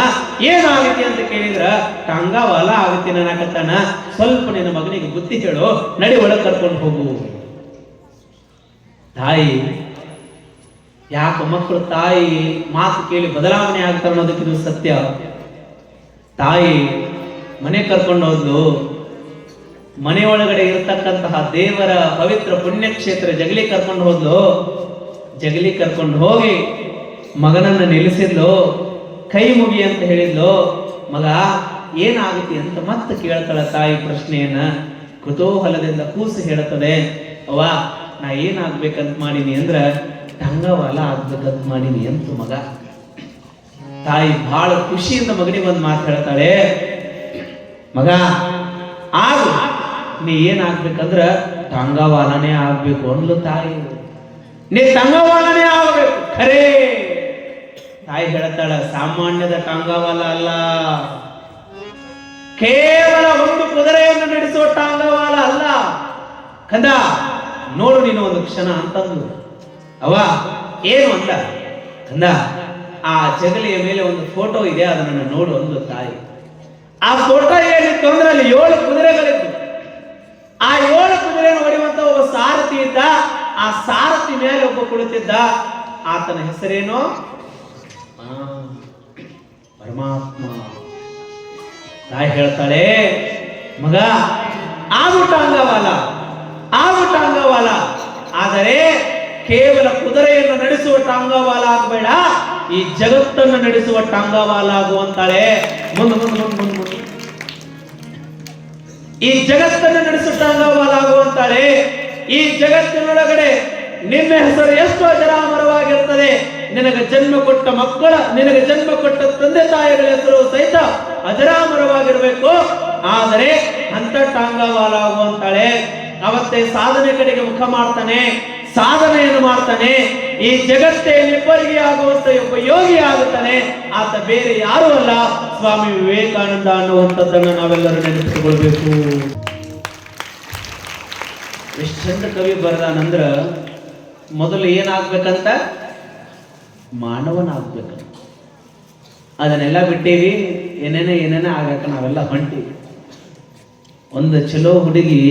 ಏನಾಗುತ್ತೆ ಅಂತ ಕೇಳಿದ್ರ ಟಾಂಗಾವಾಲ ಆಗುತ್ತೆ ಅನ್ನಕತ್ತಾನ, ಸ್ವಲ್ಪ ನಿನ್ನ ಮಗನಿಗೆ ಬುದ್ಧಿ ಹೇಳು, ನಡಿ ಒಳಗೆ ಕರ್ಕೊಂಡು ಹೋಗು. ತಾಯಿ ಯಾಕೆ ಮಕ್ಕಳು ತಾಯಿ ಮಾತು ಕೇಳಿ ಬದಲಾವಣೆ ಆಗ್ತಾರೆ ಅನ್ನೋದಕ್ಕೆ ಇದು ಸತ್ಯ. ತಾಯಿ ಮನೆ ಕರ್ಕೊಂಡು ಹೋದ್ಲು, ಮನೆಯೊಳಗಡೆ ಇರತಕ್ಕಂತಹ ದೇವರ ಪವಿತ್ರ ಪುಣ್ಯಕ್ಷೇತ್ರ ಜಗಲಿ ಕರ್ಕೊಂಡು ಹೋದ್ಲು. ಜಗಲಿ ಕರ್ಕೊಂಡು ಹೋಗಿ ಮಗನನ್ನ ನಿಲ್ಲಿಸಿದ್ಲು, ಕೈ ಮುಗಿ ಅಂತ ಹೇಳಿದ್ಲು. ಮಗ ಏನಾಗುತ್ತೆ ಅಂತ ಮತ್ತೆ ಕೇಳ್ತಾಳ ತಾಯಿ ಪ್ರಶ್ನೆಯನ್ನ. ಕುತೂಹಲದಿಂದ ಕೂಸು ಹೇಳುತ್ತದೆ, ಅವ್ವ ನಾ ಏನಾಗ್ಬೇಕಂತ ಮಾಡೀನಿ ಅಂದ್ರ ಟಂಗವಾಲ ಆಗ್ಬೇಕಂತ ಮಾಡೀನಿ ಅಂತ ಮಗ. ತಾಯಿ ಬಹಳ ಖುಷಿಯಿಂದ ಮಗನಿಗೆ ಒಂದು ಮಾತು ಹೇಳ್ತಾಳೆ, ಮಗ ಆಗು, ನೀ ಏನಾಗ್ಬೇಕಂದ್ರ ಟಂಗವಾಲನೇ ಆಗ್ಬೇಕು ಅಂದ್ಲು ತಾಯಿ. ನೀ ಟಂಗವಾಲನೇ ಆಗ್ಬೇಕು ಖರೇ. ತಾಯಿ ಹೇಳ್ತಾಳ, ಸಾಮಾನ್ಯದ ಟಂಗವಾಲ ಅಲ್ಲ, ಕೇವಲ ಒಂದು ಕುದುರೆಯನ್ನು ನಡೆಸುವ ಟಾಂಗವಾಲ ಅಲ್ಲ ಕಂದ, ನೋಡು ನೀನು ಒಂದು ಕ್ಷಣ ಅಂತಂದು. ಅವ ಏನು ಅಂದ ಕಂದ, ಆ ಜಗಲಿಯ ಮೇಲೆ ಒಂದು ಫೋಟೋ ಇದೆ, ಅದನ್ನು ನೋಡು ಅಂದು ತಾಯಿ. ಆ ಫೋಟೋ ಏನಿತ್ತು ಅಂದ್ರೆ ಅಲ್ಲಿ 7 ಕುದುರೆಗಳಿತ್ತು. ಆ 7 ಕುದುರೆಯನ್ನು ಹೊಡೆಯುವಂತ ಒಬ್ಬ ಸಾರಥಿ ಇದ್ದ. ಆ ಸಾರಥಿ ಮೇಲೆ ಒಬ್ಬ ಕುಳಿತಿದ್ದ. ಆತನ ಹೆಸರೇನು? ಪರಮಾತ್ಮ. ತಾಯಿ ಹೇಳ್ತಾಳೆ, ಮಗ ಆಗುಟ ಅಂಗವಾಲ, ಆದರೆ ಕೇವಲ ಕುದುರೆಯನ್ನು ನಡೆಸುವ ಟಾಂಗವಾಲ ಆಗಬೇಡ, ಈ ಜಗತ್ತನ್ನು ನಡೆಸುವ ಟಾಂಗವಾಲ ಆಗುವಂತಾಳೆ. ಮುಂದೆ ಈ ಜಗತ್ತನ್ನು ನಡೆಸುವ ಟಾಂಗವಾಲ ಆಗುವಂತಾಳೆ. ಈ ಜಗತ್ತಿನೊಳಗಡೆ ನಿನ್ನ ಹೆಸರು ಎಷ್ಟು ಅಜರಾಮರವಾಗಿರ್ತದೆ, ನಿನಗೆ ಜನ್ಮ ಕೊಟ್ಟ ತಂದೆ ತಾಯಿಗಳ ಹೆಸರು ಸಹಿತ ಅಜರಾಮರವಾಗಿರ್ಬೇಕು. ಆದರೆ ಅಂತ ಟಾಂಗವಾಲ ಆಗುವಂತಾಳೆ. ಅವತ್ತೇ ಸಾಧನೆ ಕಡೆಗೆ ಮುಖ ಮಾಡ್ತಾನೆ, ಸಾಧನೆಯನ್ನು ಮಾಡ್ತಾನೆ. ಈ ಜಗತ್ತೇ ನಿಬ್ಬರಿಗೆ ಆಗುವಂತ ಒಬ್ಬ ಯೋಗಿ ಆಗುತ್ತಾನೆ. ಆತ ಬೇರೆ ಯಾರು ಅಲ್ಲ, ಸ್ವಾಮಿ ವಿವೇಕಾನಂದ ಅನ್ನುವಂಥದ್ದನ್ನು ನಾವೆಲ್ಲರೂ ನೆನಪಿಸಿಕೊಳ್ಬೇಕು. ಎಷ್ಟು ಚಂದ ಕವಿ ಬರದಾನಂದ್ರ, ಮೊದಲು ಏನಾಗ್ಬೇಕಂತ, ಮಾನವನಾಗ್ಬೇಕಂತ. ಅದನ್ನೆಲ್ಲ ಬಿಟ್ಟೇವಿ, ಏನೇನೇ ಆಗಕ್ಕ ನಾವೆಲ್ಲ ಹೊಂಟೀವಿ. ಒಂದು ಚಲೋ ಹುಡುಗಿ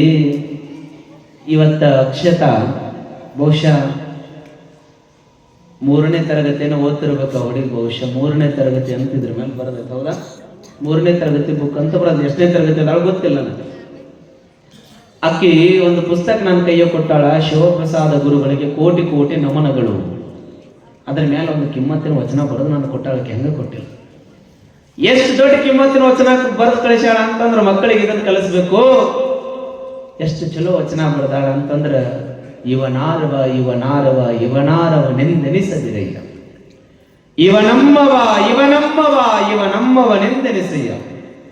ಇವತ್ತ ಅಕ್ಷತಾ ಬಹುಶಃ 3ನೇ ತರಗತಿಯನ್ನು ಓದ್ತಿರ್ಬೇಕು. ಹುಡುಗಿ ಬಹುಶಃ 3ನೇ ತರಗತಿ ಅಂತಿದ್ರ ಮೇಲೆ ಬರೋದೈತೆ, ಹೌದಾ? 3ನೇ ತರಗತಿ ಬುಕ್ ಅಂತ ಬರೋದು. ಎಷ್ಟನೇ ತರಗತಿ ಅದಾಗ ಗೊತ್ತಿಲ್ಲ ನನಗೆ. ಅಕ್ಕಿ ಒಂದು ಪುಸ್ತಕ ನನ್ನ ಕೈಯ ಕೊಟ್ಟಾಳ, ಶಿವಪ್ರಸಾದ ಗುರುಗಳಿಗೆ ಕೋಟಿ ಕೋಟಿ ನಮನಗಳು. ಅದ್ರ ಮೇಲೆ ಒಂದು ಕಿಮ್ಮತ್ತಿನ ವಚನ ಬರೆದು ನಾನು ಕೊಟ್ಟಾಳಕ್ಕೆ. ಹೆಂಗ ಕೊಟ್ಟಿಲ್ಲ, ಎಷ್ಟು ದೊಡ್ಡ ಕಿಮ್ಮತ್ತಿನ ವಚನ ಬರೆದು ಕಳಿಸ್ಯಾಳ ಅಂತಂದ್ರೆ ಮಕ್ಕಳಿಗೆ ಇದನ್ನು ಕಲಿಸ್ಬೇಕು. ಎಷ್ಟು ಚಲೋ ವಚನ ಬರೆದಾಳ ಅಂತಂದ್ರ, ಇವನಾರವನೆಂದೆನಿಸದಿರಯ್ಯ, ಇವನಮ್ಮವನೆಂದೆನಿಸಯ್ಯ,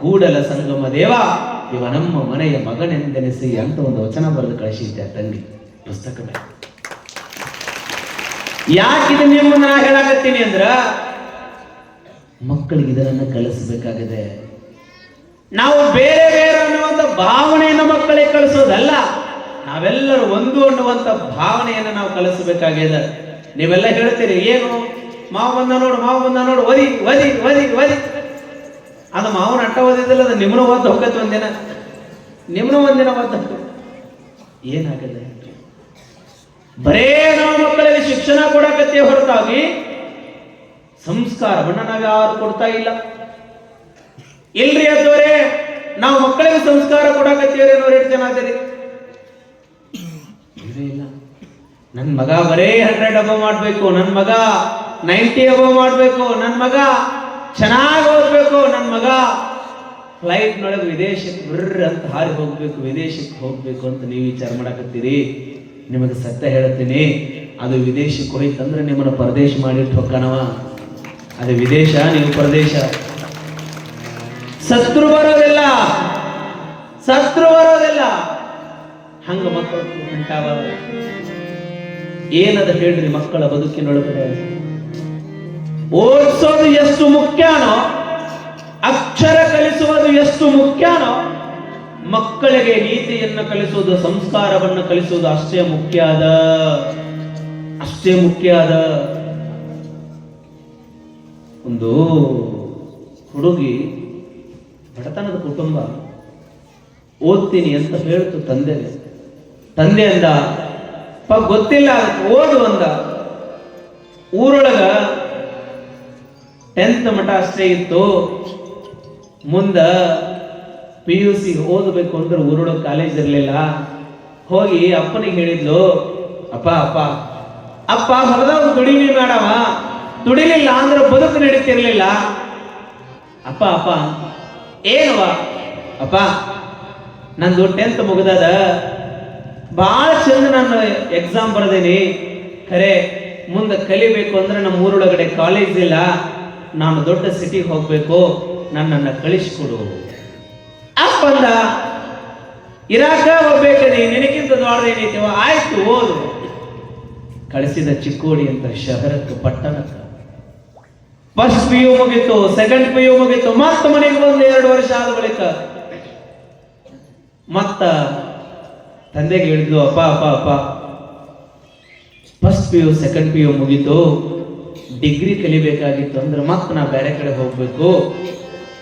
ಕೂಡಲ ಸಂಗಮ ದೇವ ಇವನಮ್ಮ ಮನೆಯ ಮಗನೆಂದೆನಿಸಯ್ಯ ಅಂತ ಒಂದು ವಚನ ಬರೆದು ಕಳಿಸಿದ್ದೆ ತಂಗಿ ಪುಸ್ತಕ ಮೇಲೆ. ಯಾಕಿದು ನಿಮ್ಮನ್ನ ನಾ ಹೇಳಾಕತ್ತೀನಿ ಅಂದ್ರ, ಮಕ್ಕಳಿಗೆ ಇದನ್ನು ಕಲಿಸಬೇಕಾಗಿದೆ. ನಾವು ಬೇರೆ ಬೇರೆ ಅನ್ನುವಂಥ ಭಾವನೆಯನ್ನು ಮಕ್ಕಳಿಗೆ ಕಲಿಸೋದಲ್ಲ, ನಾವೆಲ್ಲರೂ ಒಂದು ಅನ್ನುವಂಥ ಭಾವನೆಯನ್ನು ನಾವು ಕಲಿಸಬೇಕಾಗಿದೆ. ನೀವೆಲ್ಲ ಹೇಳ್ತೀರಿ, ಏನು ಮಾವು ಬಂದ ನೋಡು, ಒದಿ ಒದಿ ಒದಿ ಒದಿ. ಅದು ಮಾವನ ಅಟ್ಟ ಓದಿದಿಲ್ಲ, ಅದು ನಿಮ್ಮನು ಓದ್ ಹೋಗತ್ತೆ, ಒಂದಿನ ಓದ್. ಏನಾಗಿದೆ? ಬರೇ ನಾವು ಮಕ್ಕಳಿಗೆ ಶಿಕ್ಷಣ ಕೊಡಕತ್ತೆ ಹೊರತಾಗಿ ಸಂಸ್ಕಾರವನ್ನ ನಾವ್ಯಾರು ಕೊಡ್ತಾ ಇಲ್ಲ. ಇಲ್ರಿ ಅದ್ದವರೇ, ನಾವು ಮಕ್ಕಳಿಗೆ ಸಂಸ್ಕಾರ ಕೊಡಕತ್ತೀವ್ರಿ ಅನ್ನೋರು ಎಷ್ಟು ಜನ ಅದರಿ? ಇಲ್ಲ. ನನ್ನ ಮಗ ಬರೇ 100 ಅಬವ್ ಮಾಡ್ಬೇಕು, ನನ್ನ ಮಗ 90 ಅಬವ್ ಮಾಡ್ಬೇಕು, ನನ್ನ ಮಗ ಚೆನ್ನಾಗಿ ಓದ್ಬೇಕು, ನನ್ನ ಮಗ ಫ್ಲೈಟ್ ನೊಳಗೆ ವಿದೇಶಕ್ಕೆ ಬರ್ರ ಅಂತ ಹಾರಿ ಹೋಗ್ಬೇಕು, ವಿದೇಶಕ್ಕೆ ಹೋಗ್ಬೇಕು ಅಂತ ನೀವು ವಿಚಾರ ಮಾಡಕತ್ತೀರಿ. ನಿಮಗೆ ಸತ್ಯ ಹೇಳ್ತೀನಿ, ಅದು ವಿದೇಶಕ್ಕೆ ಹೋಯ್ತಂದ್ರೆ ನಿಮ್ಮನ್ನ ಪರದೇಶ ಮಾಡಿಟ್ಟು ಹೊಕ್ಕನವ. ಅದು ವಿದೇಶ, ನೀವು ಪರದೇಶ. ಶತ್ರು ಬರೋದಿಲ್ಲ. ಹಂಗ ಮಕ್ಕಳು ಹೊಂಟಾವ. ಏನದ ಹೇಳ್ರಿ, ಮಕ್ಕಳ ಬದುಕಿನೊಳಗಡೆ ಓದಿಸೋದು ಎಷ್ಟು ಮುಖ್ಯನೋ, ಅಕ್ಷರ ಕಲಿಸುವುದು ಎಷ್ಟು ಮುಖ್ಯನೋ, ಮಕ್ಕಳಿಗೆ ನೀತಿಯನ್ನು ಕಲಿಸುವುದು, ಸಂಸ್ಕಾರವನ್ನು ಕಲಿಸುವುದು ಅಷ್ಟೇ ಮುಖ್ಯ ಅದ. ಒಂದು ಹುಡುಗಿ, ಬಡತನದ ಕುಟುಂಬ, ಓದ್ತೀನಿ ಅಂತ ಹೇಳ್ತು ತಂದೆ ಅಂದ, ಗೊತ್ತಿಲ್ಲ ಓದು ಅಂದ. ಊರೊಳಗ 10th ಮಠ ಅಷ್ಟೇ ಇತ್ತು. ಮುಂದ PUC ಓದಬೇಕು ಅಂದ್ರೆ ಊರೊಳಗೆ ಕಾಲೇಜ್ ಇರಲಿಲ್ಲ. ಹೋಗಿ ಅಪ್ಪನಿಗೆ ಹೇಳಿದ್ಲು, ಅಪ್ಪ ಹೊಲದಾಗ ದುಡಿಮೆ ಮಾಡವ, ದುಡಿಲಿಲ್ಲ ಅಂದ್ರೆ ಬದುಕು ನಡೀತಿರ್ಲಿಲ್ಲ. ಅಪ್ಪ ಏನವ? ಅಪ್ಪ ನಂದು 10th ಮುಗಿದದ, ಬಹಳ ಚಂದ ನಾನು ಎಕ್ಸಾಮ್ ಬರೆದೇನಿ, ಖರೆ ಮುಂದೆ ಕಲಿಬೇಕು ಅಂದ್ರೆ ನಮ್ಮ ಊರೊಳಗಡೆ ಕಾಲೇಜ್ ಇಲ್ಲ, ನಾನು ದೊಡ್ಡ ಸಿಟಿಗೆ ಹೋಗ್ಬೇಕು, ನನ್ನನ್ನು ಕಳಿಸ್ಕೊಡು. ಅಪ್ಪಂದ, ಇರಾಕ ಹೋಗ್ಬೇಕದಿ, ನಿನಗಿಂತ ದೊಡ್ಡದೇನೈತಿವ, ಆಯ್ತು ಓದು. ಕಳಿಸಿದ ಚಿಕ್ಕೋಡಿ ಅಂತ ಶಹರಕ್ಕೆ, ಪಟ್ಟಣಕ್ಕೆ. ಫಸ್ಟ್ PU ಮುಗಿತು, ಸೆಕೆಂಡ್ PU ಮುಗಿತು, ಮತ್ತ ಮನೆಗೆ ಬಂದು 2 ವರ್ಷ ಆದ ಬಳಿಕ ಮತ್ತ ತಂದೆಗೆ ಹೇಳಿದ್ಲು, ಅಪ್ಪ ಫಸ್ಟ್ PU ಸೆಕೆಂಡ್ PU ಮುಗಿತು, ಡಿಗ್ರಿ ಕಲಿಬೇಕಾಗಿತ್ತು ಅಂದ್ರೆ ಮತ್ತೆ ನಾ ಬೇರೆ ಕಡೆ ಹೋಗ್ಬೇಕು,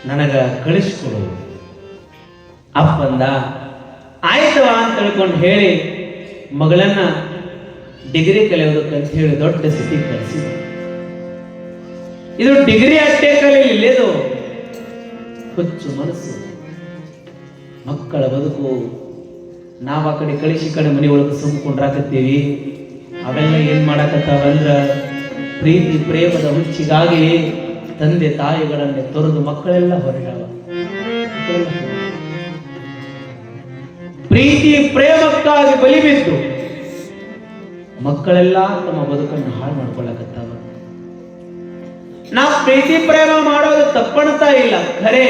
ನನಗ ಕಳಿಸ್ಕೊಡು. ಅಪ್ಪಂದ, ಆಯ್ತವ ಅಂತ ತಿಳ್ಕೊಂಡು ಹೇಳಿ ಮಗಳನ್ನ ಡಿಗ್ರಿ ಕಲಿಯೋದಕ್ಕಂತ ಹೇಳಿ ದೊಡ್ಡ ಸಿಟಿಗೆ ಕಳಿಸಿದ. ಇದು ಡಿಗ್ರಿ ಅಷ್ಟೇ ಕಲಿಯಲಿಲ್ಲ, ಇದು ಹುಚ್ಚು ಮನಸ್ಸು. ಮಕ್ಕಳ ಬದುಕು ನಾವ್ ಆ ಕಡೆ ಕಳಿಸಿ ಕಡೆ ಮನೆ ಒಳಗೆ ಸುಮ್ಕೊಂಡ್ರಾಕತ್ತೀವಿ. ಅವೆಲ್ಲ ಏನ್ ಮಾಡಾಕತ್ತಾವಂದ್ರ ಪ್ರೀತಿ ಪ್ರೇಮದ ಹುಚ್ಚಿಗಾಗಿ ತಂದೆ ತಾಯಿಗಳನ್ನೇ ತೊರೆದು ಮಕ್ಕಳೆಲ್ಲ ಹೊರಟಾವ. ಪ್ರೀತಿ ಪ್ರೇಮಕ್ಕಾಗಿ ಬಲಿ ಬಿದ್ದು ಮಕ್ಕಳೆಲ್ಲ ತಮ್ಮ ಬದುಕನ್ನು ಹಾಳು ಮಾಡ್ಕೊಳ್ಳಕತ್ತಾವ. ನಾವು ಪ್ರೀತಿ ಪ್ರೇಮ ಮಾಡೋದು ತಪ್ಪಣ್ತಾ ಇಲ್ಲ, ಖರೆ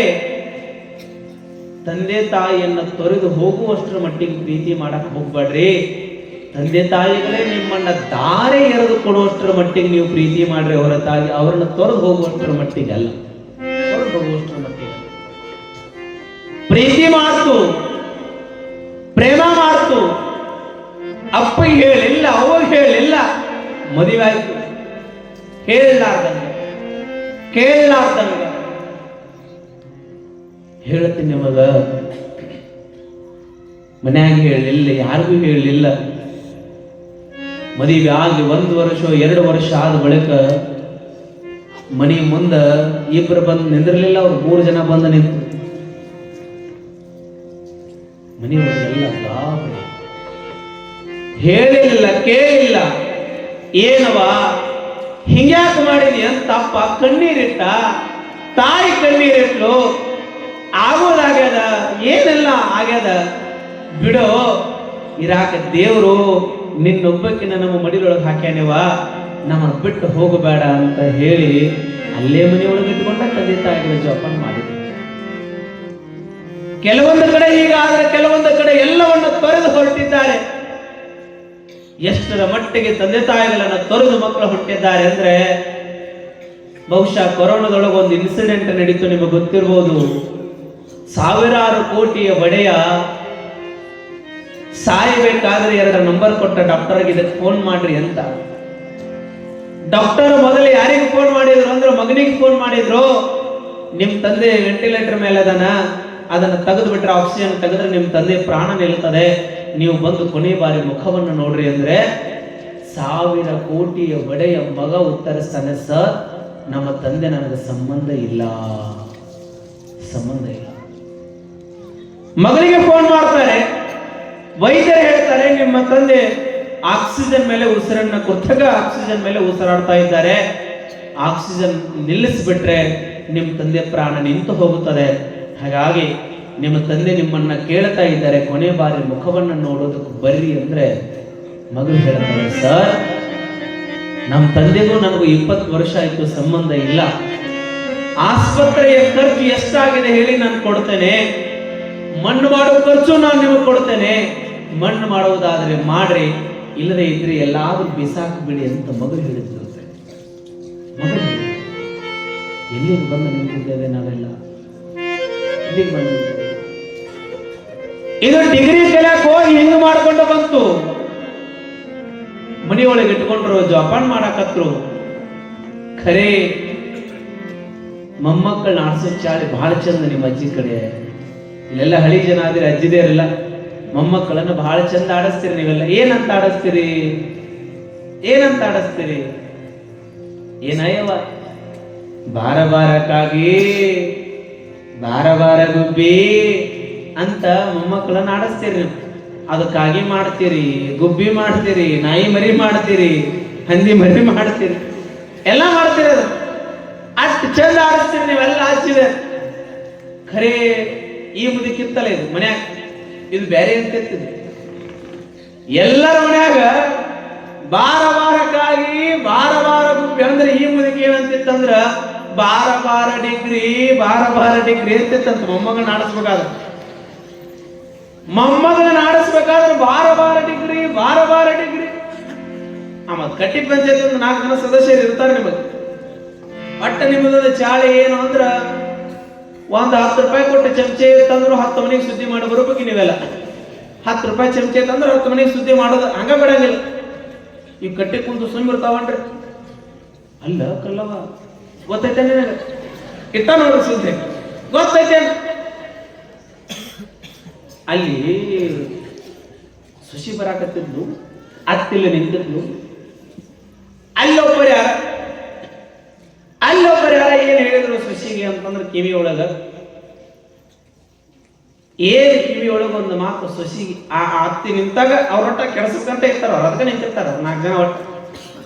ತಂದೆ ತಾಯಿಯನ್ನ ತೊರೆದು ಹೋಗುವಷ್ಟರ ಮಟ್ಟಿಗೆ ಪ್ರೀತಿ ಮಾಡಕ್ ಹೋಗ್ಬೇಡ್ರಿ. ತಂದೆ ತಾಯಿಗಳೇ ನಿಮ್ಮನ್ನ ದಾರೆ ಎರೆದು ಕೊಡುವಷ್ಟರ ಮಟ್ಟಿಗೆ ನೀವು ಪ್ರೀತಿ ಮಾಡ್ರಿ ಹೊರತಾಗಿ ಅವರನ್ನ ತೊರೆದು ಹೋಗುವಷ್ಟರ ಮಟ್ಟಿಗೆ ಅಲ್ಲ. ತೊರೆದು ಹೋಗುವಷ್ಟರ ಮಟ್ಟಿಗೆ ಪ್ರೀತಿ ಮಾಡ್ತು, ಪ್ರೇಮ ಮಾಡ್ತು. ಅಪ್ಪಗೆ ಹೇಳಿಲ್ಲ, ಅವಾಗ ಹೇಳಿಲ್ಲ, ಮದುವೆ ಆಯ್ತು. ಹೇಳಲಾರ್ದಂಗ ಹೇಳ್ತೀನಿ ನಿಮಗ, ಮನ್ಯಾಗ ಹೇಳಲಿಲ್ಲ, ಯಾರಿಗೂ ಹೇಳಲಿಲ್ಲ. ಮದುವೆ ಆಗಿ 1 ವರ್ಷ 2 ವರ್ಷ ಆದ ಬಳಿಕ ಮನೆ ಮುಂದ ಇಬ್ಬರು ಬಂದು ನಿಂದಿರ್ಲಿಲ್ಲ, ಅವ್ರು 3 ಜನ ಬಂದು ನಿಂತು ಮನೆಯೊಳಗೆಲ್ಲ ಗಾಬರಿ. ಹೇಳಿಲ್ಲ, ಕೇಳಿಲ್ಲ, ಏನವ ಹಿಂಗ್ಯಾಕೆ ಮಾಡಿದಿ ಅಂತ ಅಪ್ಪ ಕಣ್ಣೀರಿಟ್ಟ, ತಾಯಿ ಕಣ್ಣೀರಿಟ್ಲು. ಆಗೋದಾಗ್ಯದ, ಏನೆಲ್ಲ ಆಗ್ಯದ, ಬಿಡೋ, ಇರಾಕ ದೇವರು ನಿನ್ನೊಬ್ಬಕ್ಕಿನ ನಮ್ಮ ಮಡಿಲೊಳಗೆ ಹಾಕ್ಯಾನೇವ, ನಮ್ಮನ್ನು ಬಿಟ್ಟು ಹೋಗಬೇಡ ಅಂತ ಹೇಳಿ ಅಲ್ಲೇ ಮನೆಯೊಳಗೆ ಇಟ್ಕೊಂಡ ತಂದೆ ತಾಯಿಗಳ ಜೋಪಾನ ಮಾಡಿದ್ರು. ಕೆಲವೊಂದು ಕಡೆ ಹೀಗಾದ್ರೆ ಕೆಲವೊಂದು ಕಡೆ ಎಲ್ಲವನ್ನು ತೊರೆದು ಹೊರಟಿದ್ದಾರೆ. ಎಷ್ಟರ ಮಟ್ಟಿಗೆ ತಂದೆ ತಾಯಿಗಳನ್ನ ತೊರೆದು ಮಕ್ಕಳು ಹುಟ್ಟಿದ್ದಾರೆ ಅಂದ್ರೆ, ಬಹುಶಃ ಕೊರೋನಾದೊಳಗೆ ಒಂದು ಇನ್ಸಿಡೆಂಟ್ ನಡೀತು, ನಿಮಗೆ ಗೊತ್ತಿರ್ಬೋದು. 1000 ಕೋಟಿಯ ಒಡೆಯ ಸಾಯಬೇಕಾದ್ರೆ 2 ನಂಬರ್ ಕೊಟ್ಟ ಡಾಕ್ಟರ್ಗೆ ಇದಕ್ಕೆ ಫೋನ್ ಮಾಡ್ರಿ ಅಂತ. ಡಾಕ್ಟರ್ ಮೊದಲು ಯಾರಿಗೆ ಫೋನ್ ಮಾಡಿದ್ರು ಅಂದ್ರೆ ಮಗನಿಗೆ ಫೋನ್ ಮಾಡಿದ್ರು. ನಿಮ್ ತಂದೆ ವೆಂಟಿಲೇಟರ್ ಮೇಲೆ ಅದನ್ನ ತೆಗೆದು ಬಿಟ್ರೆ, ಆಕ್ಸಿಜನ್ ತೆಗೆದ್ರೆ ನಿಮ್ ತಂದೆ ಪ್ರಾಣ ನಿಲ್ತದೆ, ನೀವು ಬಂದು ಕೊನೆ ಬಾರಿ ಮುಖವನ್ನು ನೋಡ್ರಿ ಅಂದ್ರೆ 1000 ಕೋಟಿಯ ಒಡೆಯ ಮಗ ಉತ್ತರಿಸ್ತಾನೆ, ಸರ್ ನಮ್ಮ ತಂದೆ ನನಗೆ ಸಂಬಂಧ ಇಲ್ಲ. ಮಗನಿಗೆ ಫೋನ್ ಮಾಡ್ತಾರೆ, ವೈದ್ಯರು ಹೇಳ್ತಾರೆ ನಿಮ್ಮ ತಂದೆ ಆಕ್ಸಿಜನ್ ಮೇಲೆ ಉಸಿರನ್ನ ಕೃತಕ ಆಕ್ಸಿಜನ್ ಮೇಲೆ ಉಸಿರಾಡ್ತಾ ಇದ್ದಾರೆ, ಆಕ್ಸಿಜನ್ ನಿಲ್ಲಿಸ್ಬಿಟ್ರೆ ನಿಮ್ಮ ತಂದೆ ಪ್ರಾಣ ನಿಂತು ಹೋಗುತ್ತದೆ. ಹಾಗಾಗಿ ನಿಮ್ಮ ತಂದೆ ನಿಮ್ಮನ್ನ ಕೇಳ್ತಾ ಇದ್ದಾರೆ, ಕೊನೆ ಬಾರಿ ಮುಖವನ್ನು ನೋಡೋದಕ್ಕೆ ಬರ್ರಿ ಅಂದ್ರೆ ಮಗಳು ಹೇಳ್ತಾರೆ, ಸರ್ ನಮ್ಮ ತಂದೆಗೂ ನನಗೂ 20 ವರ್ಷ ಆಯ್ತು, ಸಂಬಂಧ ಇಲ್ಲ. ಆಸ್ಪತ್ರೆಯ ಖರ್ಚು ಎಷ್ಟಾಗಿದೆ ಹೇಳಿ ನಾನು ಕೊಡ್ತೇನೆ, ಮಣ್ಣು ಮಾಡೋ ಖರ್ಚು ನಾನು ನಿಮಗೆ ಕೊಡ್ತೇನೆ, ಮಣ್ಣು ಮಾಡುವುದಾದ್ರೆ ಮಾಡ್ರಿ, ಇಲ್ಲದೆ ಇದ್ರೆ ಎಲ್ಲಾದ್ರೂ ಬಿಸಾಕ್ ಬಿಡಿ ಅಂತ ಮಗಳು ಹೇಳಿದ್ರು. ಎಲ್ಲಿಗೆ ಬಂದು ನಿಂತಿದ್ದೇವೆ ನಾವೆಲ್ಲ? ಎಲ್ಲಿಗೆ ಬಂದು ನಿಂತಿದ್ದೇವೆ? ಇದು ಡಿಗ್ರಿ ಕಲಿಯಕ್ಕೆ ಹೋಗಿ ಹಿಂಗ್ ಮಾಡ್ಕೊಂಡು ಬಂತು. ಮನಿಯೊಳಗೆ ಇಟ್ಕೊಂಡ್ರು, ಜೋಪಾನ ಮಾಡಾಕತ್ರು. ಖರೇ ಮೊಮ್ಮಕ್ಕಳನ್ನ ಆಡ್ಸೋ ಚಾಳಿ ಬಹಳ ಚಂದ ನಿಮ್ಮ ಅಜ್ಜಿ ಕಡೆ. ಇಲ್ಲೆಲ್ಲ ಹಳಿ ಜನ ಆದ್ರೆ ಅಜ್ಜಿದೇರಿಲ್ಲ, ಮೊಮ್ಮಕ್ಕಳನ್ನ ಬಹಳ ಚಂದ ಆಡಿಸ್ತೀರಿ ನೀವೆಲ್ಲ. ಏನಂತ ಆಡಿಸ್ತೀರಿ? ಏನಂತ ಆಡಿಸ್ತೀರಿ? ಏನಯ್ಯವ? ಬಾರ ಬಾರಕ್ಕಾಗಿ, ಬಾರ ಬಾರ ಗುಬ್ಬಿ ಅಂತ ಮೊಮ್ಮಕ್ಕಳನ್ನ ಆಡಿಸ್ತೀರಿ ನೀವು. ಅದಕ್ಕಾಗಿ ಮಾಡ್ತೀರಿ, ಗುಬ್ಬಿ ಮಾಡ್ತೀರಿ, ನಾಯಿ ಮರಿ ಮಾಡ್ತೀರಿ, ಹಂದಿ ಮರಿ ಮಾಡ್ತೀರಿ, ಎಲ್ಲ ಮಾಡ್ತೀರಿ. ಅದು ಅಷ್ಟು ಚಂದ ಆಡಿಸ್ತೀರಿ ನೀವೆಲ್ಲ. ಹಚ್ಚಿದೆ ಖರೇ ಈ ಮುದುಕಿತ್ತಲ್ಲ ಇದು ಮನ್ಯಾಗ, ಇದು ಬೇರೆ ಅಂತ ಇರ್ತಿದೆ. ಎಲ್ಲರ ಮನ್ಯಾಗ ಬಾರ ಬಾರಕ್ಕಾಗಿ, ಬಾರ ಬಾರ ಗುಬ್ಬಿ ಅಂದ್ರೆ ಈ ಮುದುಕಿ ಏನಂತಿತ್ತಂದ್ರ ಬಾರ ಬಾರ ಡಿಗ್ರಿ, ಬಾರ ಬಾರ ಡಿಗ್ರಿ ಅಂತಿತ್ತಂತ. ಮೊಮ್ಮಗನ ಆಡಿಸ್ಬೇಕಾದ್ರೆ, ಮೊಮ್ಮಗನ ಆಡಿಸ್ಬೇಕಾದ್ರೆ ಬಾರ ಬಾರ ಡಿಗ್ರಿ, ಬಾರ ಬಾರ ಡಿಗ್ರಿ. ಮತ್ ಕಟ್ಟಿ ಪಂಚಾಯತ್ ಒಂದು 4 ಜನ ಸದಸ್ಯರು ಇರ್ತಾರೆ ನಿಮಗೆ. ಒಟ್ಟ ನಿಮ್ಮದ ಚಾಳಿ ಏನು ಅಂದ್ರ ಒಂದು 10 ರೂಪಾಯಿ ಕೊಟ್ಟು ಚಮಚೆ ತಂದ್ರು 10 ಮನೆಗೆ ಸುದ್ದಿ ಮಾಡಿ ಬರೋಬೇಕು ನೀವೆಲ್ಲ. 10 ರೂಪಾಯಿ ಚಮಚೆ ತಂದ್ರೆ 10 ಮನೆಗೆ ಸುದ್ದಿ ಮಾಡೋದು ಹಂಗ ಬಿಡಂಗಿಲ್ಲ. ಈ ಕಟ್ಟಿ ಕುಂತು ಸುಮ್ಮನೆ ಇರ್ತಾವನ್ರಿ. ಅಲ್ಲ ಕಲ್ಲವ, ಗೊತ್ತೈತೆ ನಿನಗೆ? ಇಟ್ಟ ನೋಡ್ರಿ ಸುದ್ದಿ, ಗೊತ್ತೈತೆ? ಅಲ್ಲಿ ಸುಶಿ ಬರಾಕತ್ತಿದ್ಲು, ಅತ್ತಿಲ್ಲ ನಿಂತಿದ್ಲು. ಅಲ್ಲೊಬ್ಬರು ಯಾರ ಏನ್ ಹೇಳಿದ್ರು ಸುಶಿಗೆ ಅಂತಂದ್ರೆ ಕಿವಿ ಒಳಗ ಕಿವಿ ಒಳಗ ಒಂದು ಮಾತು ಸುಶಿಗೆ. ಆ ಅತ್ತಿ ನಿಂತಾಗ ಅವ್ರೊಟ್ಟ ಕೆಡ್ಸಕ್ಕಂತ ಇರ್ತಾರ, ಅವ್ರ ಅದಕ್ಕೆ ನಿಂತಿರ್ತಾರ 4 ಜನ ಒಟ್ಟು.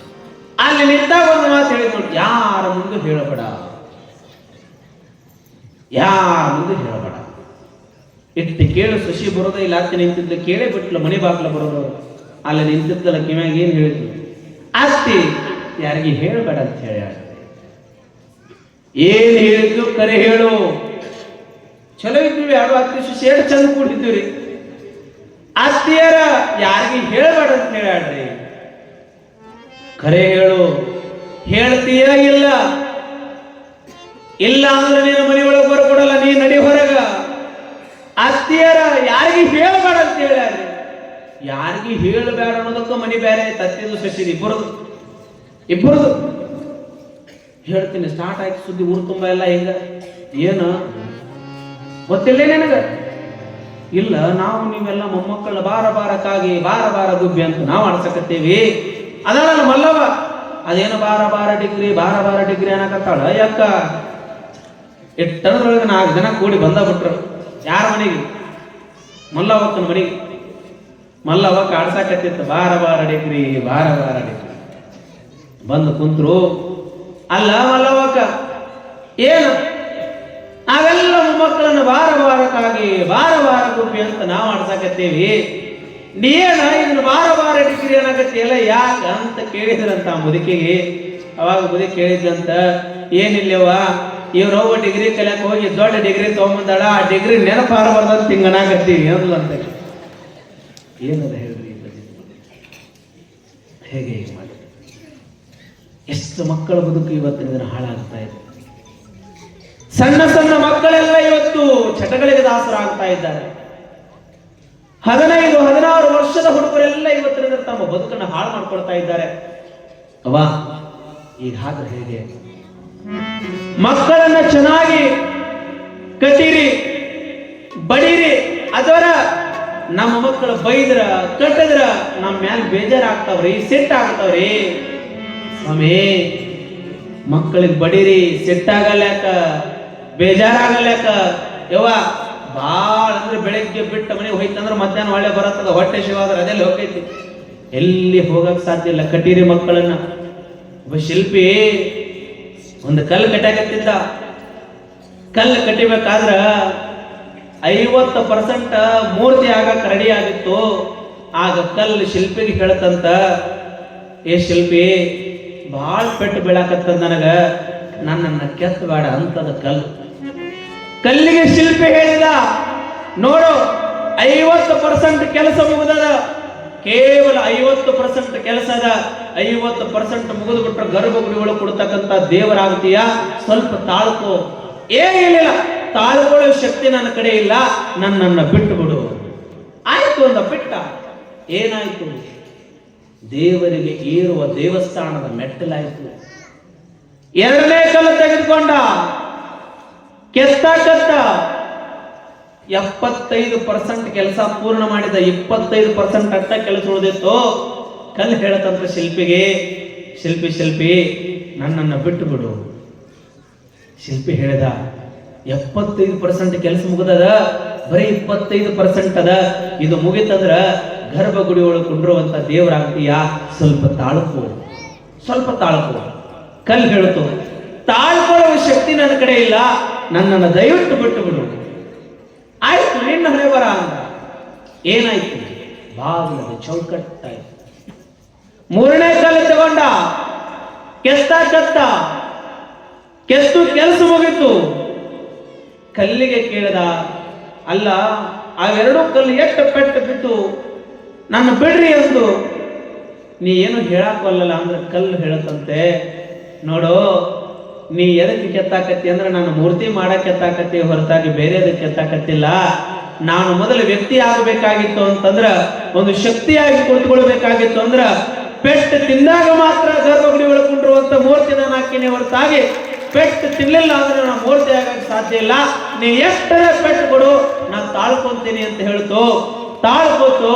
ಅಲ್ಲಿ ನಿಂತಾಗ ಒಂದು ಮಾತು ಹೇಳಿದ್ ನೋಡಿ, ಯಾರ ಮುಂದೆ ಹೇಳಬೇಡ, ಯಾರ ಮುಂದೆ ಹೇಳಬೇಡ. ಇಟ್ಟು ಕೇಳು ಸುಶಿ ಬರೋದ. ಇಲ್ಲ ಅತ್ತಿ ನಿಂತಿದ್ಲು, ಕೇಳೇ ಬಿಟ್ಲು, ಮನೆ ಬಾಗ್ಲ ಬರೋದು. ಅಲ್ಲಿ ನಿಂತಿದ್ದಲ್ಲ ಕಿವ್ಯಾಗ ಏನ್ ಹೇಳಿದ್ಲು? ಅತ್ತಿ ಯಾರಿಗೆ ಹೇಳಬೇಡ ಅಂತ ಹೇಳಿ. ಏನ್ ಹೇಳಿದ್ಲು ಕರೆ ಹೇಳು. ಚಲೋ ಇದ್ದೀವಿ, 2 ಅತ್ತಿ ಸುಶಿ ಎಷ್ಟು ಚಂದ ಕೂಡಿದ್ದೀವ್ರಿ. ಅತ್ತಿಯರ ಯಾರಿಗೆ ಹೇಳಬೇಡ ಅಂತ ಹೇಳ್ರಿ. ಖರೆ ಹೇಳು, ಹೇಳ್ತೀಯ? ಇಲ್ಲ ಇಲ್ಲ ಅಂದ್ರೆ ನೀನು ಮನೆಯೊಳಗೆ ಬರ್ಕೊಡಲ್ಲ, ನೀ ನಡಿ ಹೊರಗ. ಅತ್ತಿಯರ ಯಾರಿಗೆ ಹೇಳಬೇಡ ಅಂತ ಹೇಳ್ಯಾರಿ. ಯಾರಿಗೆ ಹೇಳಬೇಡ ಅನ್ನೋದಕ್ಕೂ ಮನಿ ಬೇರೆ, ತತ್ತಿದ್ದು ಸಸಿದು ಇಬ್ಬರದು ಹೇಳ್ತೀನಿ. ಸ್ಟಾರ್ಟ್ ಆಯ್ತು ಸುದ್ದಿ, ಊರು ತುಂಬ ಎಲ್ಲ. ಹೆಂಗ ಏನು ಗೊತ್ತಿಲ್ಲ ನಿನಗ? ಇಲ್ಲ, ನಾವು ನೀವೆಲ್ಲ ಮೊಮ್ಮಕ್ಕಳ ಬಾರ ಬಾರಕ್ಕಾಗಿ, ಬಾರ ಬಾರ ಗುಬ್ಬಿ ಅಂತ ನಾವು ಆಡ್ಸಕತ್ತೇವಿ. ಅದಲ್ಲ ಮಲ್ಲವ, ಅದೇನು ಬಾರ ಬಾರ ಡಿಗ್ರಿ, ಬಾರ ಬಾರ ಡಿಗ್ರಿ ಅನ್ನಕತ್ತಾಳ. ಯಾಕ? ಇಟ್ಟದ್ರೊಳಗೆ 4 ಜನ ಕೂಡಿ ಬಂದ ಬಿಟ್ರು. ಯಾರ ಮನೆಗೆ? ಮಲ್ಲವಕ್ಕನ ಮನೆಗೆ. ಮಲ್ಲವಕ್ಕ ಆಡ್ಸಾಕತ್ತಿತ್ತು ಬಾರ ಬಾರ ಡಿಗ್ರಿ, ಬಾರ ಬಾರ ಡಿಗ್ರಿ. ಬಂದು ಕುಂತ್ರು. ಅಲ್ಲ ಮಲ್ಲವಕ್ಕ, ಏನು ನಾವೆಲ್ಲ ಮೊಮ್ಮಕ್ಕಳನ್ನು ಬಾರ ಬಾರಕ್ಕಾಗಿ, ಬಾರ ಬಾರ ಗುಬ್ಬಿ ಅಂತ ನಾವು ಆಡ್ಸಾಕತ್ತೇವಿ, ನೀನ ಇದನ್ನ ಬಾರ ಬಾರ ಡಿಗ್ರಿ ಅನ್ನಕತ್ತಿಯಲ್ಲ ಯಾಕ ಅಂತ ಕೇಳಿದ್ರಂತ ಮುದುಕಿಗೆ. ಅವಾಗ ಮುದುಕಿ ಕೇಳಿದ್ರಂತ, ಏನಿಲ್ಲವ ಇವ್ರವ್ವ ಡಿಗ್ರಿ ಕಲಿಯಕ್ಕೆ ಹೋಗಿ ದೊಡ್ಡ ಡಿಗ್ರಿ ತಗೊಂಬಂದಾಳ, ಆ ಡಿಗ್ರಿ ನೆನಪಾರಬಾರ್ದಂತ ಹಿಂಗನಾಗತ್ತೀವಿ ಅಂತ. ಏನದ ಹೇಳ್ರಿ, ಹೇಗೆ ಮಾಡಿ ಎಷ್ಟು ಮಕ್ಕಳ ಬದುಕು ಇವತ್ತಿನ ದಿನ ಹಾಳಾಗ್ತಾ ಇದೆ. ಸಣ್ಣ ಸಣ್ಣ ಮಕ್ಕಳೆಲ್ಲ ಇವತ್ತು ಚಟಗಳಿಗೆ ದಾಸರಾಗ್ತಾ ಇದ್ದಾರೆ. 15-16 ವರ್ಷದ ಹುಡುಗರೆಲ್ಲ ಇವತ್ತಿನ ದಿನ ತಮ್ಮ ಬದುಕನ್ನು ಹಾಳು ಮಾಡ್ಕೊಳ್ತಾ ಇದ್ದಾರೆ. ಅವಾ ಈಗ ಹಾಗೆ ಹೇಗೆ? ಮಕ್ಕಳನ್ನ ಚೆನ್ನಾಗಿ ಕಟ್ಟಿರಿ, ಬಡೀರಿ. ಅದರ ನಮ್ಮ ಮಕ್ಕಳು ಬೈದ್ರ ಕಟ್ಟಿದ್ರ ನಮ್ಮ ಮ್ಯಾಲ ಬೇಜಾರಾಗ್ತಾವ್ರಿ, ಸಿಟ್ಟಾಗ್ತಾವ್ರಿ. ಸ್ವಾಮಿ, ಮಕ್ಕಳಿಗೆ ಬಡೀರಿ, ಸಿಟ್ಟಾಗಲ್ಯಾಕ, ಬೇಜಾರಾಗಲ್ಯಾಕ. ಯವ್ವ ಬಾಳ ಅಂದ್ರೆ ಬೆಳಗ್ಗೆ ಬಿಟ್ಟ ಮನೆಗೆ ಹೋಯ್ತಂದ್ರೆ ಮಧ್ಯಾಹ್ನ ಒಳ್ಳೆ ಬರತ್ತದ, ಹೊಟ್ಟೆ ಶಿವಾದ್ರೆ ಅದೆಲ್ಲ ಹೋಗೈತಿ, ಎಲ್ಲಿ ಹೋಗಕ್ ಸಾಧ್ಯ ಇಲ್ಲ. ಕಟ್ಟೀರಿ ಮಕ್ಕಳನ್ನ. ಒಬ್ಬ ಶಿಲ್ಪಿ ಒಂದು ಕಲ್ಲು ಕಟ್ಟಾಕತ್ತಿದ್ದ. ಕಲ್ಲು ಕಟ್ಟಿಬೇಕಾದ್ರ 50% ಮೂರ್ತಿ ಆಗಕ್ಕೆ ರೆಡಿ ಆಗಿತ್ತು. ಆಗ ಕಲ್ಲು ಶಿಲ್ಪಿಗೆ ಹೇಳ್ತಂತ, ಏ ಶಿಲ್ಪಿ, ಭಾಳ ಪೆಟ್ಟು ಬೀಳಾಕತ್ತದ ನನಗ, ನನ್ನನ್ನ ಕೆತ್ತಬೇಡ ಅಂತದ ಕಲ್ಲು. ಕಲ್ಲಿಗೆ ಶಿಲ್ಪಿ ಹೇಳಿದ, ನೋಡು 50% ಕೆಲಸ ಮುಗಿದದ, ಕೇವಲ 50% ಕೆಲಸದ 50% ಮುಗಿದು ಬಿಟ್ರೆ ಗರ್ಭಗುಡಿಗಳು ಕೊಡ್ತಕ್ಕಂಥ ದೇವರಾಗ್ತೀಯ. ಸ್ವಲ್ಪ ತಾಳ್ಕೋ. ಏನಿಲ್ಲ, ತಾಳ್ಕೊಳ್ಳೋ ಶಕ್ತಿ ನನ್ನ ಕಡೆ ಇಲ್ಲ, ನನ್ನನ್ನು ಬಿಟ್ಟು ಬಿಡು. ಆಯ್ತು ಅಂದ, ಬಿಟ್ಟ. ಏನಾಯ್ತು? ದೇವರಿಗೆ ಏರುವ ದೇವಸ್ಥಾನದ ಮೆಟ್ಟಲಾಯ್ತು. 2ನೇ ಕಲ್ಲು ತೆಗೆದುಕೊಂಡ, ಕೆತ್ತ 75% ಕೆಲಸ ಪೂರ್ಣ ಮಾಡಿದ. 25% ಅಷ್ಟ ಕೆಲಸ ಉಳಿದಿತ್ತು. ಕಲ್ಲು ಹೇಳತಂತ ಶಿಲ್ಪಿಗೆ, ಶಿಲ್ಪಿ ನನ್ನನ್ನು ಬಿಟ್ಟು ಬಿಡು. ಶಿಲ್ಪಿ ಹೇಳಿದ, 75% ಕೆಲಸ ಮುಗಿದದ, ಬರೀ 25% ಅದ. ಇದು ಮುಗಿತಂದ್ರ ಗರ್ಭಗುಡಿ ಒಳಗೆ ಕುಂಡ್ರುವಂತ ದೇವರಾಗ್ತೀಯ. ಸ್ವಲ್ಪ ತಾಳ್ಕೋ. ಕಲ್ಲು ಹೇಳ್ತು, ತಾಳ್ಕೊಳ್ಳುವ ಶಕ್ತಿ ನನ್ನ ಕಡೆ ಇಲ್ಲ, ನನ್ನನ್ನು ದಯವಿಟ್ಟು ಬಿಟ್ಟು ಬಿಡು. ಆಯ್ತು, ನಿನ್ನ ಹೊರೆ ಬರ ಅಂದ. ಏನಾಯ್ತು? ಬಾಗಿಲದ ಚೌಕಟ್ಟಾಯ್ತು. 3ನೇ ಕಲ್ಲು ತಗೊಂಡ, ಕೆತ್ತು ಕೆಲಸ ಮುಗಿತು. ಕಲ್ಲಿಗೆ ಕೇಳಿದ, ಅಲ್ಲ, ಅವೆರಡೂ ಕಲ್ಲು ಎಷ್ಟು ಪೆಟ್ಟು ಬಿಟ್ಟು ನನ್ನ ಬಿಡ್ರಿ ಎಂದು ನೀ ಏನು ಹೇಳಾಕಲ್ಲ ಅಂದ್ರೆ ಕಲ್ಲು ಹೇಳತ್ತಂತೆ, ನೋಡು, ನೀ ಎದಕ್ಕೆ ಕೆತ್ತಾಕತ್ತಿ ಅಂದ್ರೆ ನಾನು ಮೂರ್ತಿ ಮಾಡಕ್ ಕೆತ್ತಾಕತ್ತಿ ಹೊರತಾಗಿ ಬೇರೆ ಅದಕ್ಕೆ ಕೆತ್ತಾಕತ್ತಿಲ್ಲ. ನಾನು ಮೊದಲು ವ್ಯಕ್ತಿ ಆಗಬೇಕಾಗಿತ್ತು ಅಂತಂದ್ರ, ಒಂದು ಶಕ್ತಿಯಾಗಿ ಕುಳಿತುಕೊಳ್ಬೇಕಾಗಿತ್ತು ಅಂದ್ರ, ಪೆಟ್ಟು ತಿಂದಾಗ ಮಾತ್ರ ಗರ್ಭಗುಡಿ ಒಳಗೊಂಡಿರುವಂತ ಮೂರ್ತಿ ನಾನು ಹಾಕಿನಿ ಹೊರತಾಗಿ ಪೆಟ್ಟು ತಿನ್ಲಿಲ್ಲ ಅಂದ್ರೆ ನಾನು ಮೂರ್ತಿ ಆಗಕ್ಕೆ ಸಾಧ್ಯ ಇಲ್ಲ. ನೀ ಎಷ್ಟರ ಪೆಟ್ಟು ಕೊಡು, ನಾನು ತಾಳ್ಕೊಂತೀನಿ ಅಂತ ಹೇಳ್ತು. ತಾಳ್ಕೋತು.